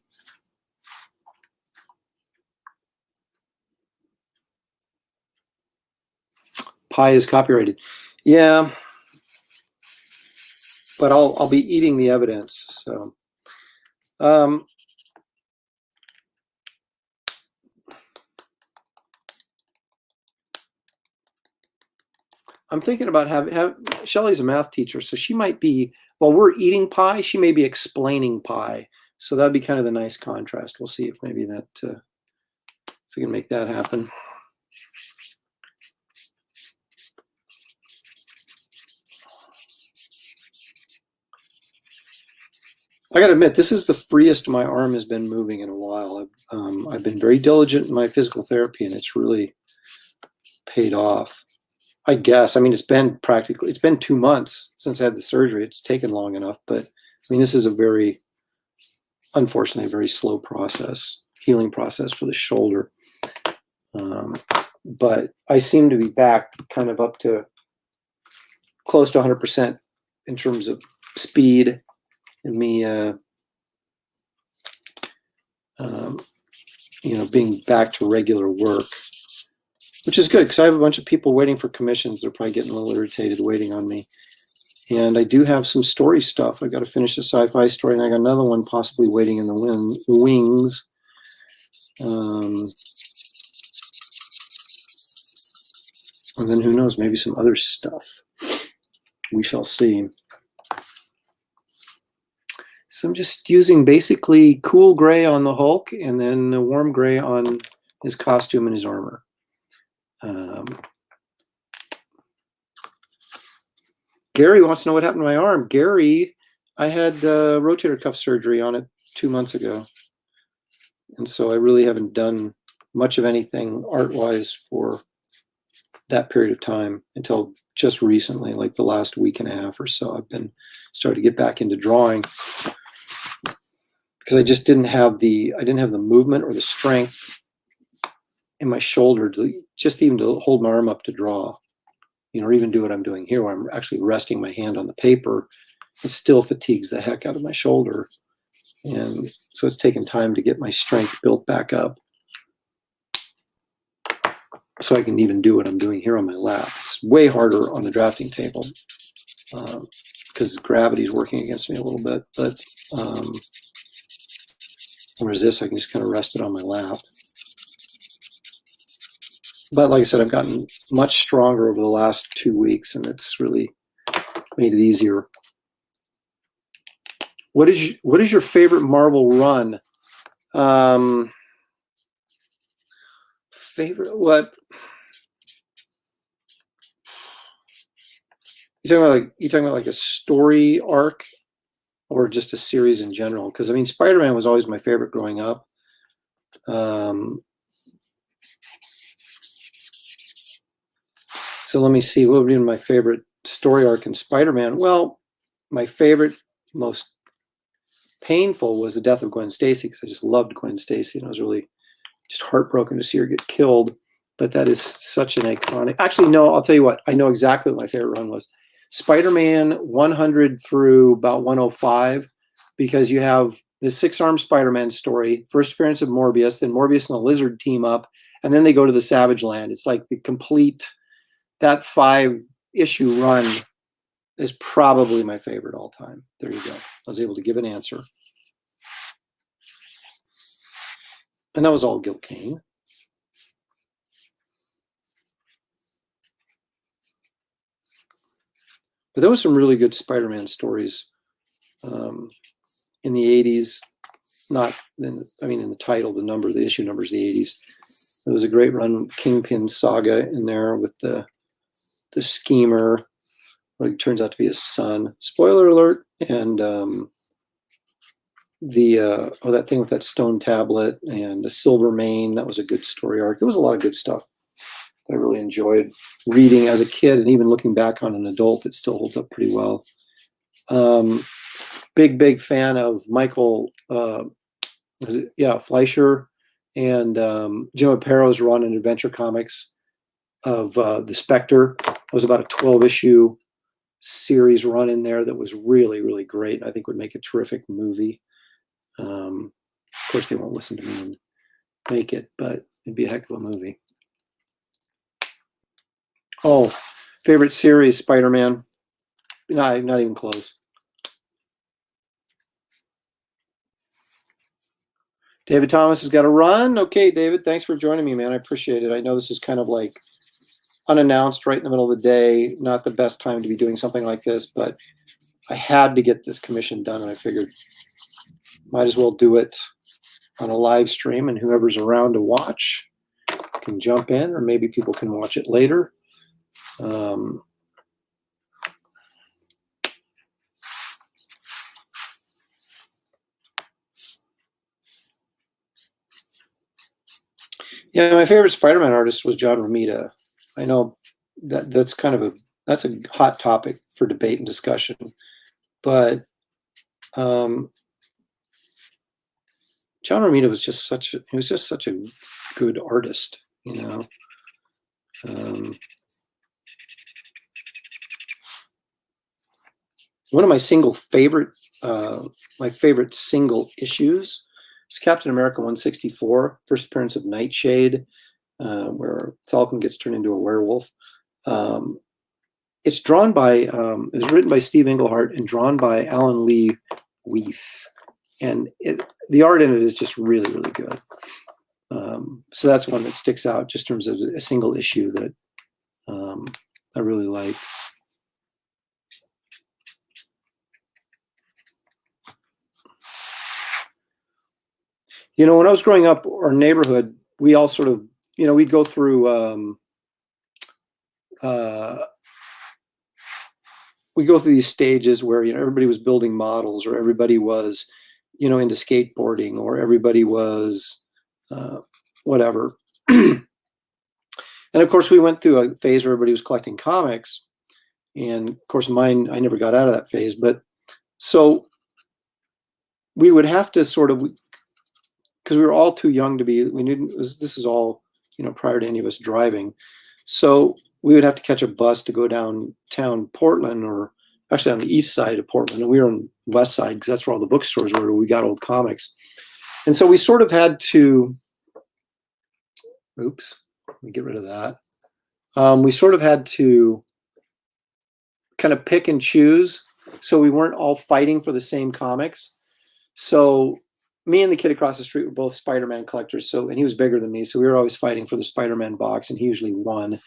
Pie is copyrighted. Yeah. But I'll be eating the evidence. So I'm thinking about have Shelley's a math teacher, so she might be, while we're eating pie, she may be explaining pie. So that'd be kind of the nice contrast. We'll see if maybe that if we can make that happen. I got to admit, this is the freest my arm has been moving in a while. I've been very diligent in my physical therapy, and it's really paid off. I guess. I mean, it's been 2 months since I had the surgery. It's taken long enough, but I mean, this is unfortunately, a very slow process, healing process for the shoulder. But I seem to be back kind of up to close to 100% in terms of speed and me, being back to regular work, which is good because I have a bunch of people waiting for commissions. They're probably getting a little irritated waiting on me. And I do have some story stuff. I got to finish a sci-fi story, and I got another one possibly waiting in the wings. And then who knows, maybe some other stuff. We shall see. So I'm just using basically cool gray on the Hulk and then a warm gray on his costume and his armor. Gary wants to know what happened to my arm. Gary, I had rotator cuff surgery on it 2 months ago. And so I really haven't done much of anything art-wise for that period of time until just recently, like the last week and a half or so. I've been starting to get back into drawing because I just didn't have the movement or the strength in my shoulder to even to hold my arm up to draw, or even do what I'm doing here where I'm actually resting my hand on the paper. It still fatigues the heck out of my shoulder. And so it's taken time to get my strength built back up so I can even do what I'm doing here on my lap. It's way harder on the drafting table because gravity is working against me a little bit. But whereas this, I can just kind of rest it on my lap. But like I said, I've gotten much stronger over the last 2 weeks, and it's really made it easier. What is your favorite Marvel run? Favorite what? You talking about like a story arc or just a series in general? Because I mean, Spider-Man was always my favorite growing up. So let me see, what would be my favorite story arc in Spider-Man? Well, my favorite, most painful was the death of Gwen Stacy, because I just loved Gwen Stacy, and I was really just heartbroken to see her get killed. But that is such an iconic. Actually, no, I'll tell you what. I know exactly what my favorite run was. Spider-Man 100 through about 105, because you have the 6-armed Spider-Man story, first appearance of Morbius, then Morbius and the Lizard team up, and then they go to the Savage Land. It's like the complete, that 5-issue run is probably my favorite all time. There you go. I was able to give an answer. And that was all Gil Kane. But there was some really good Spider-Man stories in the 80s. In the title, the issue numbers, the 80s. There was a great run, Kingpin saga in there with the schemer, what turns out to be his son. Spoiler alert. And that thing with that stone tablet and the Silver Mane, that was a good story arc. There was a lot of good stuff. I really enjoyed reading as a kid, and even looking back on an adult, it still holds up pretty well. Big fan of Michael, Fleischer, and Jim Apato's run in Adventure Comics of The Spectre. It was about a 12-issue series run in there that was really, really great, and I think would make a terrific movie. Of course, they won't listen to me and make it, but it'd be a heck of a movie. Oh, favorite series, Spider-Man. No, not even close. David Thomas has got to run. Okay, David, thanks for joining me, man. I appreciate it. I know this is kind of like unannounced right in the middle of the day. Not the best time to be doing something like this, but I had to get this commission done, and I figured might as well do it on a live stream, and whoever's around to watch can jump in, or maybe people can watch it later. Yeah, my favorite Spider-Man artist was John Romita. I know that's a hot topic for debate and discussion, but John Romita was just such a good artist, you know. One of my favorite single issues is Captain America 164, first appearance of Nightshade, where Falcon gets turned into a werewolf. It's drawn by, it was written by Steve Englehart and drawn by Alan Lee Weiss, and the art in it is just really, really good. So that's one that sticks out just in terms of a single issue that I really like. You know, when I was growing up, our neighborhood, we all sort of, you know, we'd go through, we go through these stages where, you know, everybody was building models, or everybody was, you know, into skateboarding, or everybody was whatever. And of course, we went through a phase where everybody was collecting comics. And of course, mine, I never got out of that phase. But so we would have to sort of, because we were all too young to be, this is all, you know, prior to any of us driving. So we would have to catch a bus to go downtown Portland, or actually on the east side of Portland. And we were on the west side because that's where all the bookstores were, where we got old comics. And so we sort of had to, oops, let me get rid of that. We sort of had to kind of pick and choose, so we weren't all fighting for the same comics. So me and the kid across the street were both Spider-Man collectors. So, and he was bigger than me, so we were always fighting for the Spider-Man box, and he usually won.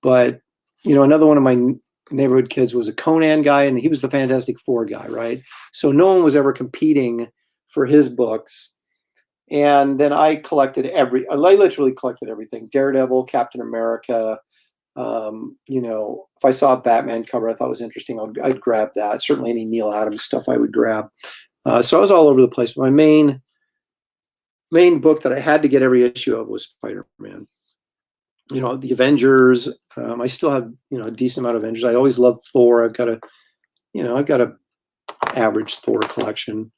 But, you know, another one of my neighborhood kids was a Conan guy, and he was the Fantastic Four guy, right? So no one was ever competing for his books. And then I literally collected everything: Daredevil, Captain America. You know, if I saw a Batman cover I thought was interesting, I'd grab that. Certainly any Neil Adams stuff I would grab. So I was all over the place. But my main book that I had to get every issue of was Spider-Man. You know, the Avengers. I still have, you know, a decent amount of Avengers. I always loved Thor. I've got a average Thor collection,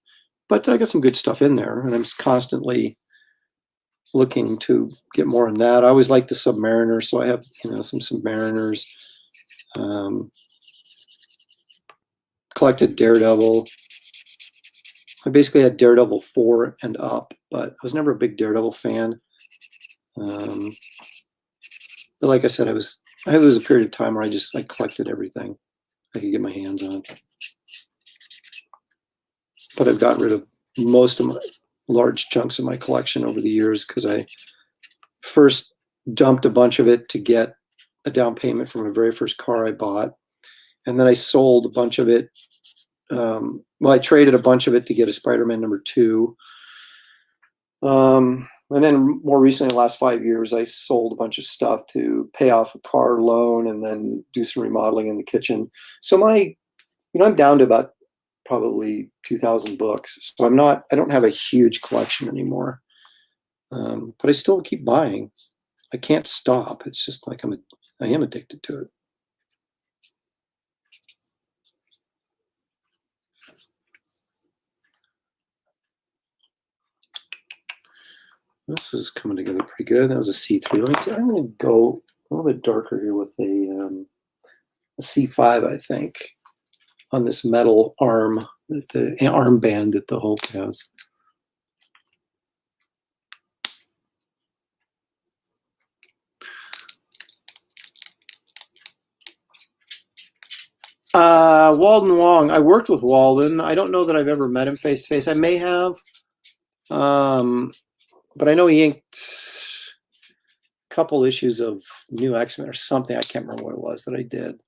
but I got some good stuff in there, and I'm constantly looking to get more in that. I always like the Submariners, so I have, you know, some Submariners. Collected Daredevil. I basically had Daredevil 4 and up, but I was never a big Daredevil fan. But like I said, there was a period of time where I collected everything I could get my hands on. But I've gotten rid of most of my large chunks of my collection over the years, because I first dumped a bunch of it to get a down payment from my very first car I bought. And then I sold a bunch of it. I traded a bunch of it to get a Spider-Man #2. And then more recently, the last 5 years, I sold a bunch of stuff to pay off a car loan and then do some remodeling in the kitchen. So I'm down to about probably 2,000 books. So I don't have a huge collection anymore. But I still keep buying. I can't stop. It's just like I am addicted to it. This is coming together pretty good. That was a C3. Let me see. I'm going to go a little bit darker here with a C5, I think, on this metal arm, the armband that the Hulk has. Walden Wong. I worked with Walden. I don't know that I've ever met him face to face. I may have, but I know he inked a couple issues of New X-Men or something. I can't remember what it was that I did.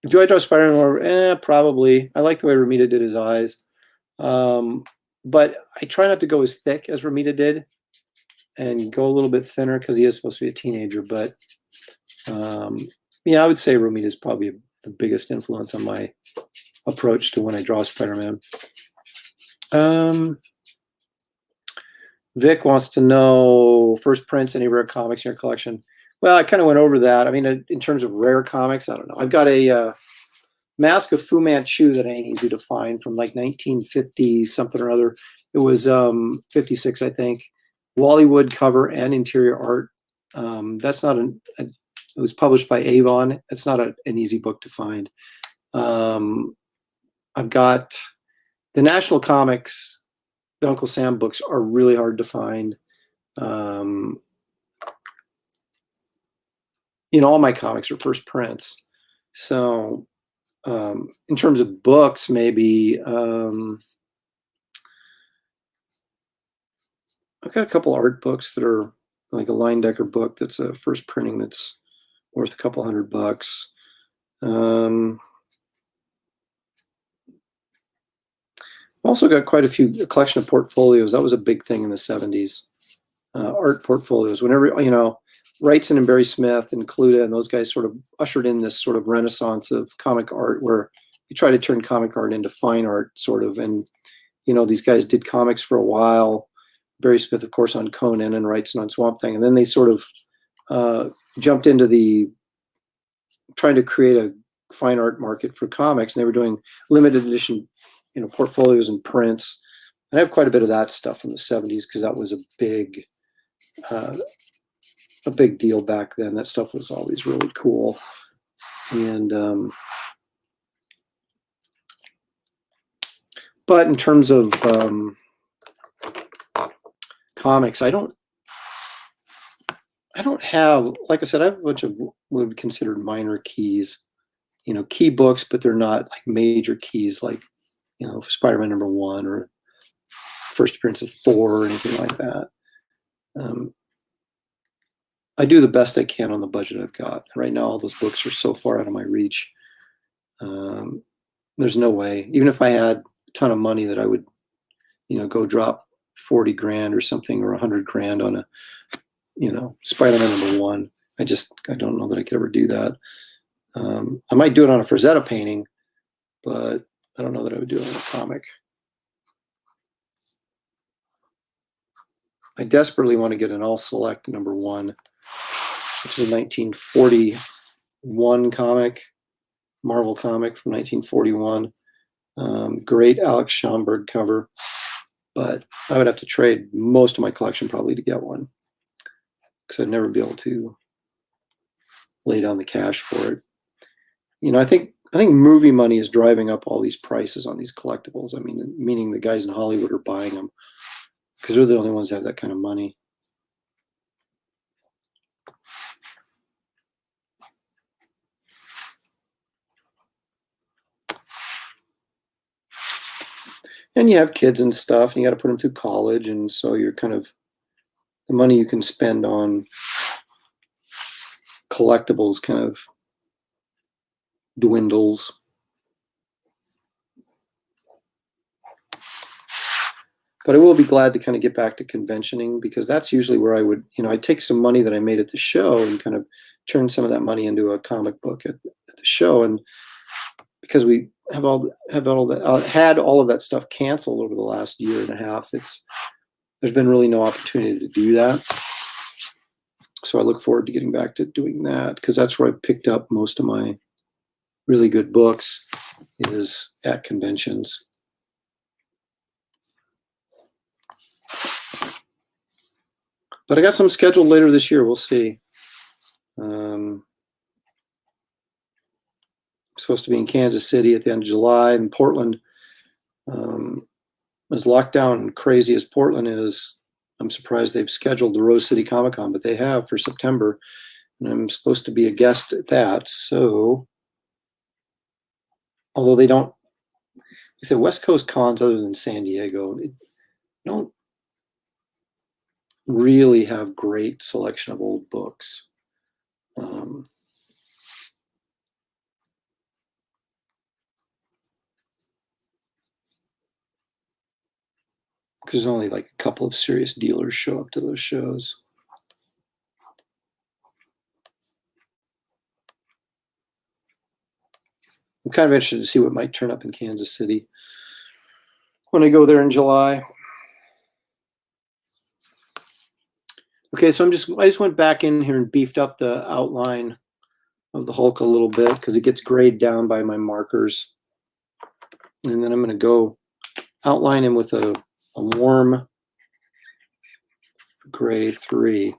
Do I draw Spider-Man more? Probably. I like the way Ramita did his eyes. But I try not to go as thick as Ramita did and go a little bit thinner because he is supposed to be a teenager. But yeah, I would say Ramita is probably the biggest influence on my approach to when I draw Spider-Man. Vic wants to know first prints, any rare comics in your collection? Well, I kind of went over that. I mean, in terms of rare comics, I don't know. I've got a Mask of Fu Manchu that ain't easy to find from like 1950 something or other. It was 56, I think. Wallywood cover and interior art. That's not it was published by Avon. It's not an easy book to find. I've got the National Comics, the Uncle Sam books are really hard to find. All my comics are first prints. So in terms of books, maybe I've got a couple art books that are like a Leyendecker book that's a first printing that's worth a couple $100. Also got quite a collection of portfolios. That was a big thing in the 70s. Art portfolios. Whenever, Wrightson and Barry Smith and Cluda and those guys sort of ushered in this sort of renaissance of comic art where you try to turn comic art into fine art sort of. And, these guys did comics for a while. Barry Smith, of course, on Conan and Wrightson on Swamp Thing. And then they sort of jumped into trying to create a fine art market for comics. And they were doing limited edition, portfolios and prints. And I have quite a bit of that stuff from the 70s because that was a big deal back then. That stuff was always really cool. And but in terms of comics, I don't have, like I said, I have a bunch of what would be considered minor keys, key books, but they're not like major keys like, Spider-Man #1 or first appearance of Thor or anything like that. I do the best I can on the budget I've got. Right now, all those books are so far out of my reach. There's no way, even if I had a ton of money, that I would, go drop 40 grand or something or 100 grand on a, Spider-Man #1. I don't know that I could ever do that. I might do it on a Frazetta painting, but I don't know that I would do it on a comic. I desperately want to get an All Select #1, which is a 1941 comic, Marvel comic from 1941. Great Alex Schomburg cover, but I would have to trade most of my collection probably to get one because I'd never be able to lay down the cash for it. I think movie money is driving up all these prices on these collectibles. I mean, meaning the guys in Hollywood are buying them because they're the only ones that have that kind of money. And you have kids and stuff, and you got to put them through college, and so you're kind of, the money you can spend on collectibles kind of dwindles. But I will be glad to kind of get back to conventioning because that's usually where I would, I'd take some money that I made at the show and kind of turn some of that money into a comic book at the show. And because we had all of that stuff canceled over the last year and a half. There's been really no opportunity to do that. So I look forward to getting back to doing that, because that's where I picked up most of my really good books, is at conventions. But I got some scheduled later this year. We'll see. I'm supposed to be in Kansas City at the end of July, and Portland. As locked down and crazy as Portland is, I'm surprised they've scheduled the Rose City Comic Con, but they have for September, and I'm supposed to be a guest at that. So, although they said West Coast cons other than San Diego, they don't really have great selection of old books. There's only like a couple of serious dealers show up to those shows. I'm kind of interested to see what might turn up in Kansas City when I go there in July. Okay, so I just went back in here and beefed up the outline of the Hulk a little bit, because it gets grayed down by my markers. And then I'm going to go outline him with a warm gray 3.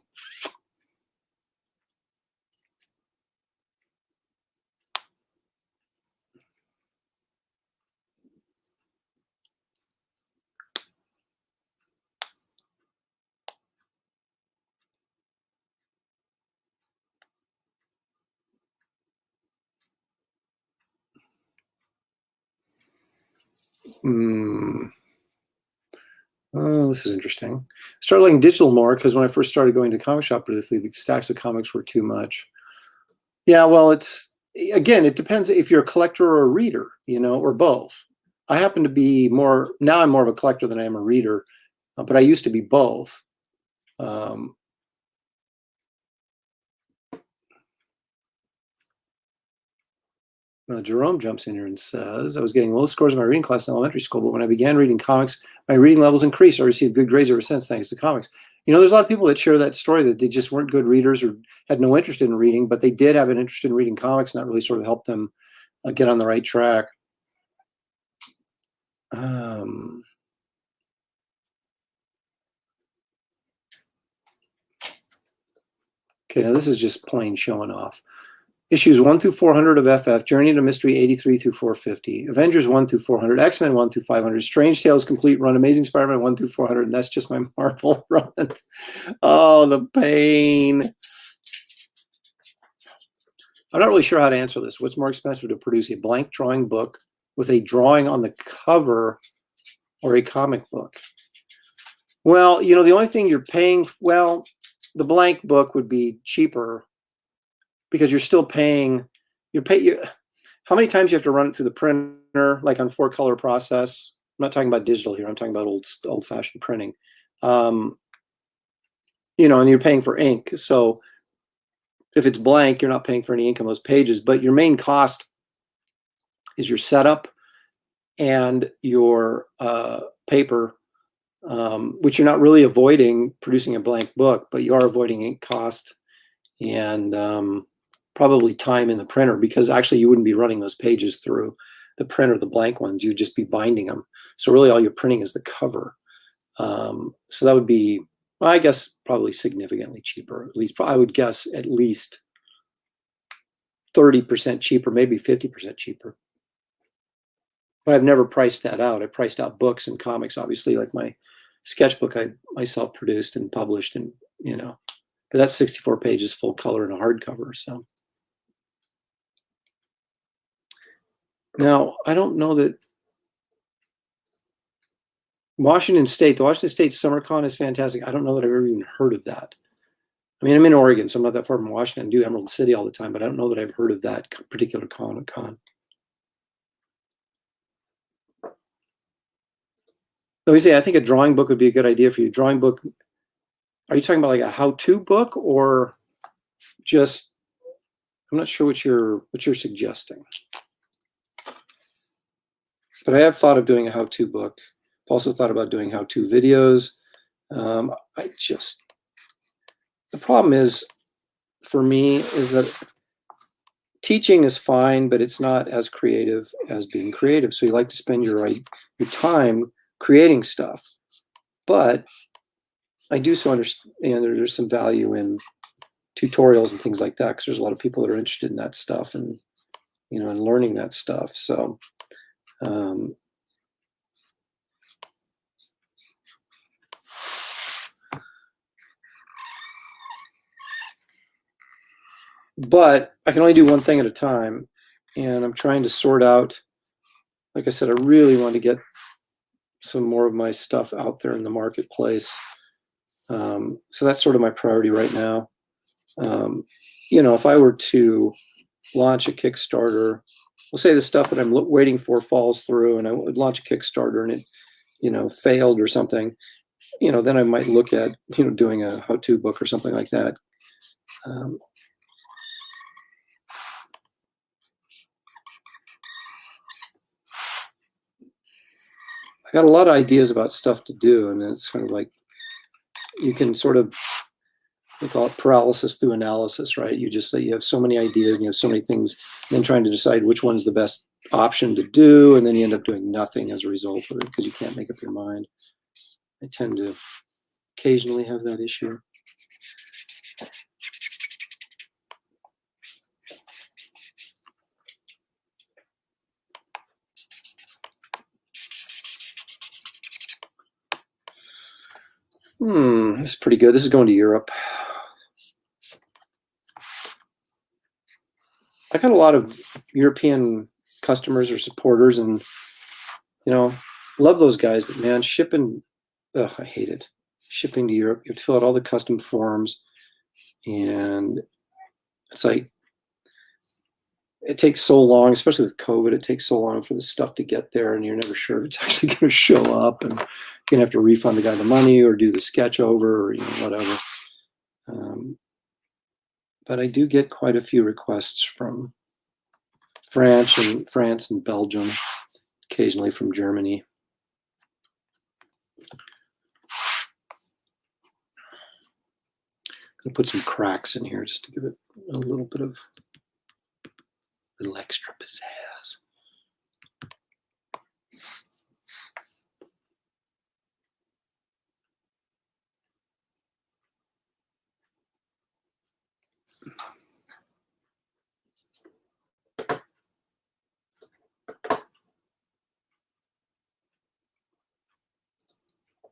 Oh, this is interesting. I started liking digital more because when I first started going to comic shop briefly, the stacks of comics were too much. Yeah, well, it depends if you're a collector or a reader, or both. I happen to be now I'm more of a collector than I am a reader, but I used to be both. Jerome jumps in here and says, I was getting low scores in my reading class in elementary school, but when I began reading comics, my reading levels increased. I received good grades ever since, thanks to comics. There's a lot of people that share that story, that they just weren't good readers or had no interest in reading, but they did have an interest in reading comics, and that really sort of helped them get on the right track. Okay, now this is just plain showing off. Issues 1 through 400 of FF, Journey to Mystery 83 through 450, Avengers 1 through 400, X-Men 1 through 500, Strange Tales Complete Run, Amazing Spider-Man 1 through 400, and that's just my Marvel runs. Oh, the pain. I'm not really sure how to answer this. What's more expensive to produce, a blank drawing book with a drawing on the cover or a comic book? Well, the only thing you're paying, the blank book would be cheaper, because you're still paying, how many times you have to run it through the printer, like on 4-color process? I'm not talking about digital here. I'm talking about old-fashioned printing. And you're paying for ink. So if it's blank, you're not paying for any ink on those pages. But your main cost is your setup and your paper, which you're not really avoiding producing a blank book, but you are avoiding ink cost and probably time in the printer, because actually you wouldn't be running those pages through the printer, the blank ones. You'd just be binding them. So really all you're printing is the cover. So that would be, I guess, probably significantly cheaper. At least I would guess at least 30% cheaper, maybe 50% cheaper. But I've never priced that out. I priced out books and comics, obviously, like my sketchbook I myself produced and published, and but that's 64 pages full color and a hardcover. So now I don't know that the Washington State Summer Con is fantastic. I don't know that I've ever even heard of that. I mean, I'm in Oregon, so I'm not that far from Washington. I do Emerald City all the time, but I don't know that I've heard of that particular con. Let me say, I think a drawing book would be a good idea for you. Drawing book, are you talking about like a how-to book, or just, I'm not sure what you're suggesting. But I have thought of doing a how-to book. I've also thought about doing how-to videos. The problem is, for me, is that teaching is fine, but it's not as creative as being creative. So you like to spend your time creating stuff. But I do so understand there's some value in tutorials and things like that, because there's a lot of people that are interested in that stuff and, and learning that stuff. So, but I can only do one thing at a time, and I'm trying to sort out, like I said, I really want to get some more of my stuff out there in the marketplace. So that's sort of my priority right now. If I were to launch a Kickstarter, we'll say the stuff that I'm waiting for falls through, and I would launch a Kickstarter and it, failed or something, then I might look at, doing a how-to book or something like that. I got a lot of ideas about stuff to do, and it's kind of like, you can sort of, they call it paralysis through analysis, right? You just say you have so many ideas and you have so many things, and then trying to decide which one's the best option to do, and then you end up doing nothing as a result of it because you can't make up your mind. I tend to occasionally have that issue. This is pretty good. This is going to Europe. I got a lot of European customers or supporters, and love those guys, but man, shipping, I hate it. Shipping to Europe, you have to fill out all the custom forms, and it's like, it takes so long, especially with COVID. It takes so long for the stuff to get there, and you're never sure if it's actually going to show up, and you're going to have to refund the guy the money or do the sketch over, or whatever. But I do get quite a few requests from France and Belgium, occasionally from Germany. I'm going to put some cracks in here just to give it a little bit of little extra pizzazz.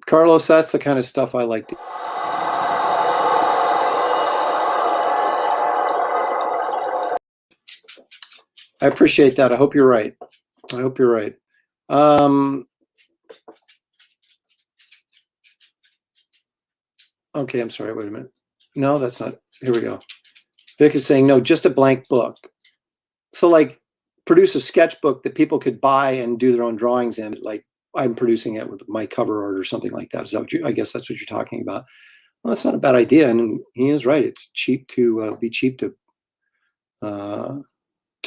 Carlos, that's the kind of stuff I like to. I appreciate that. I hope you're right. I hope you're right. Okay, I'm sorry. Wait a minute. No, that's not. Here we go. Vic is saying, no, just a blank book. So like, produce a sketchbook that people could buy and do their own drawings in. Like, I'm producing it with my cover art or something like that. Is that what I guess that's what you're talking about. Well, that's not a bad idea. And he is right. It's cheap to be cheap to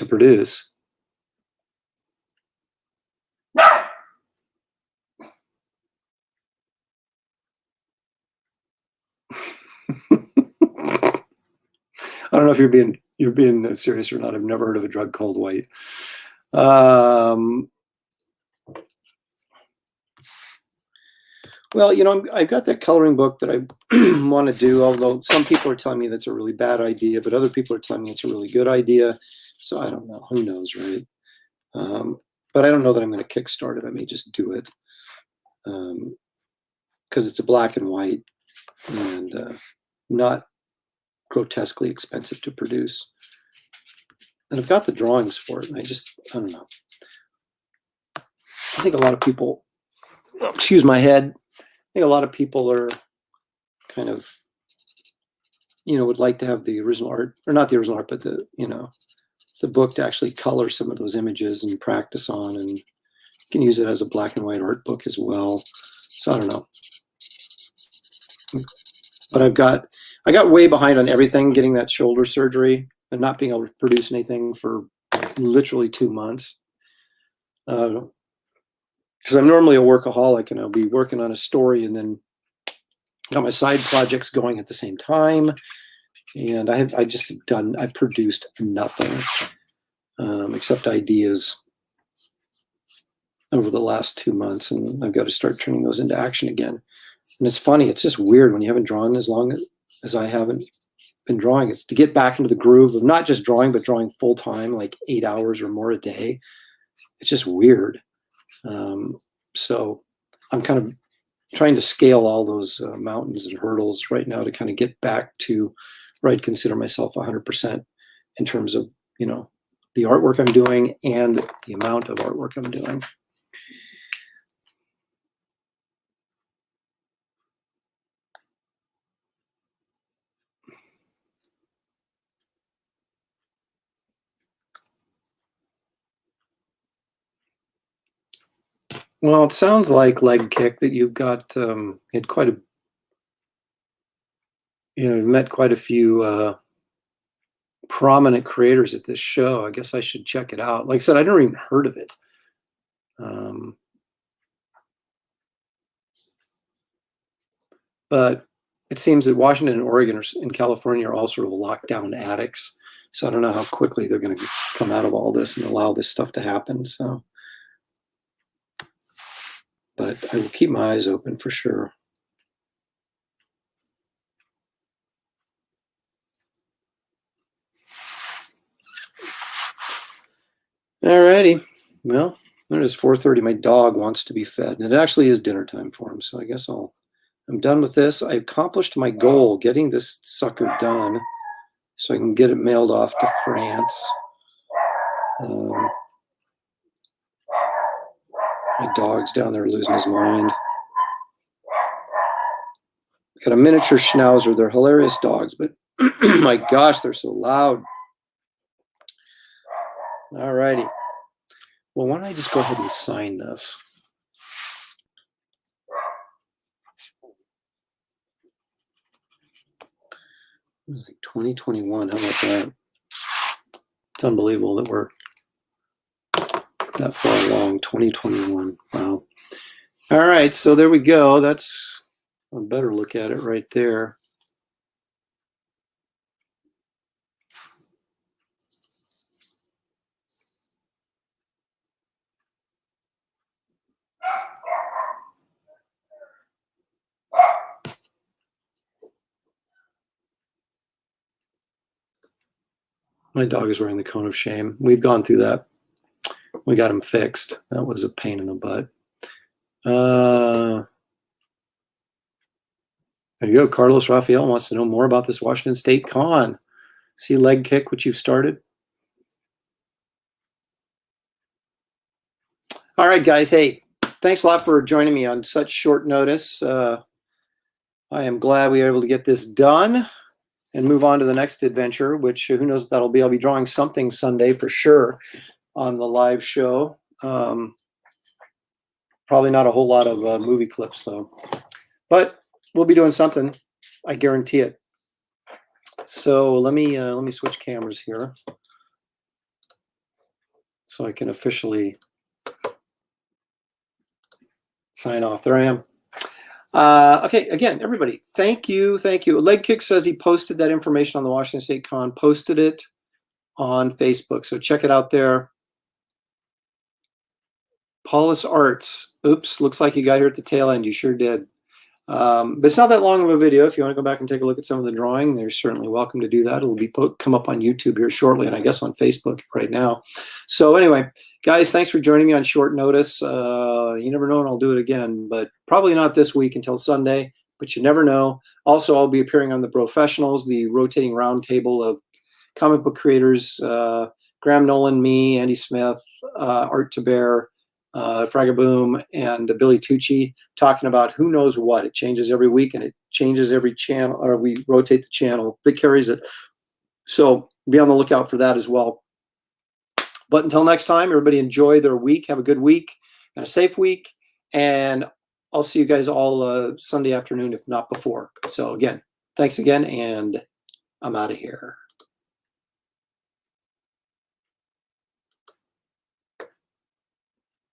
produce. I don't know if you're being serious or not. I've never heard of a drug called white. Well, I've got that coloring book that I want to do, although some people are telling me that's a really bad idea, but other people are telling me it's a really good idea. So I don't know. Who knows, right? But I don't know that I'm going to kickstart it. I may just do it because it's a black and white and not grotesquely expensive to produce. And I've got the drawings for it, and I don't know. I think a lot of people, excuse my head, I think a lot of people are kind of, would like to have the original art, or not the original art, but the book to actually color some of those images and practice on, and you can use it as a black and white art book as well. So I don't know. But I got way behind on everything, getting that shoulder surgery and not being able to produce anything for literally 2 months. because I'm normally a workaholic and I'll be working on a story and then got my side projects going at the same time. And I produced nothing except ideas over the last 2 months, and I've got to start turning those into action again. And it's funny, it's just weird when you haven't drawn as long as I haven't been drawing. It's to get back into the groove of not just drawing, but drawing full time, like 8 hours or more a day. It's just weird. So I'm kind of trying to scale all those mountains and hurdles right now to kind of get back to where I'd consider myself 100% in terms of, you know, the artwork I'm doing and the amount of artwork I'm doing. Well, it sounds like, Leg Kick, that you've got had quite a, you know, you've met quite a few prominent creators at this show. I guess I should check it out. Like I said, I never even heard of it. But it seems that Washington and Oregon and California are all sort of lockdown addicts. So I don't know how quickly they're going to come out of all this and allow this stuff to happen. So, but I will keep my eyes open for sure. Alrighty. Well, it is 4:30. My dog wants to be fed, and it actually is dinner time for him. So I guess I'm done with this. I accomplished my goal, getting this sucker done so I can get it mailed off to France. My dog's down there losing his mind. Got a miniature schnauzer. They're hilarious dogs, but my gosh, they're so loud. All righty. Well, why don't I just go ahead and sign this? It was like 2021. How about that? It's unbelievable that we're that far along. 2021. Wow. All right, so there we go. That's a better look at it right there. My dog is wearing the cone of shame. We've gone through that. We got him fixed. That was a pain in the butt. There you go. Carlos Rafael wants to know more about this Washington State Con. See, Leg Kick, what you've started. All right, guys. Hey, thanks a lot for joining me on such short notice. I am glad we were able to get this done and move on to the next adventure, which who knows what that'll be. I'll be drawing something Sunday for sure on the live show. Probably not a whole lot of movie clips though, but we'll be doing something. I guarantee it. So let me switch cameras here so I can officially sign off. There I am. Okay, again, everybody, thank you. Leg Kick says he posted that information on the Washington State Con, posted it on Facebook, so check it out there. Paulus Arts. Oops, looks like you got here at the tail end. You sure did. But it's not that long of a video. If you want to go back and take a look at some of the drawing, they're certainly welcome to do that. It'll be come up on YouTube here shortly, and I guess on Facebook right now. So anyway, guys, thanks for joining me on short notice. You never know when I'll do it again, but probably not this week until Sunday, but you never know. Also, I'll be appearing on the Professionals, the rotating roundtable of comic book creators, Graham Nolan, me, Andy Smith, Art to Bear, Fragaboom, and Billy Tucci, talking about who knows what. It changes every week, and it changes every channel, or we rotate the channel that carries it. So be on the lookout for that as well. But until next time, everybody enjoy their week. Have a good week and a safe week. And I'll see you guys all Sunday afternoon, if not before. So again, thanks again, and I'm out of here.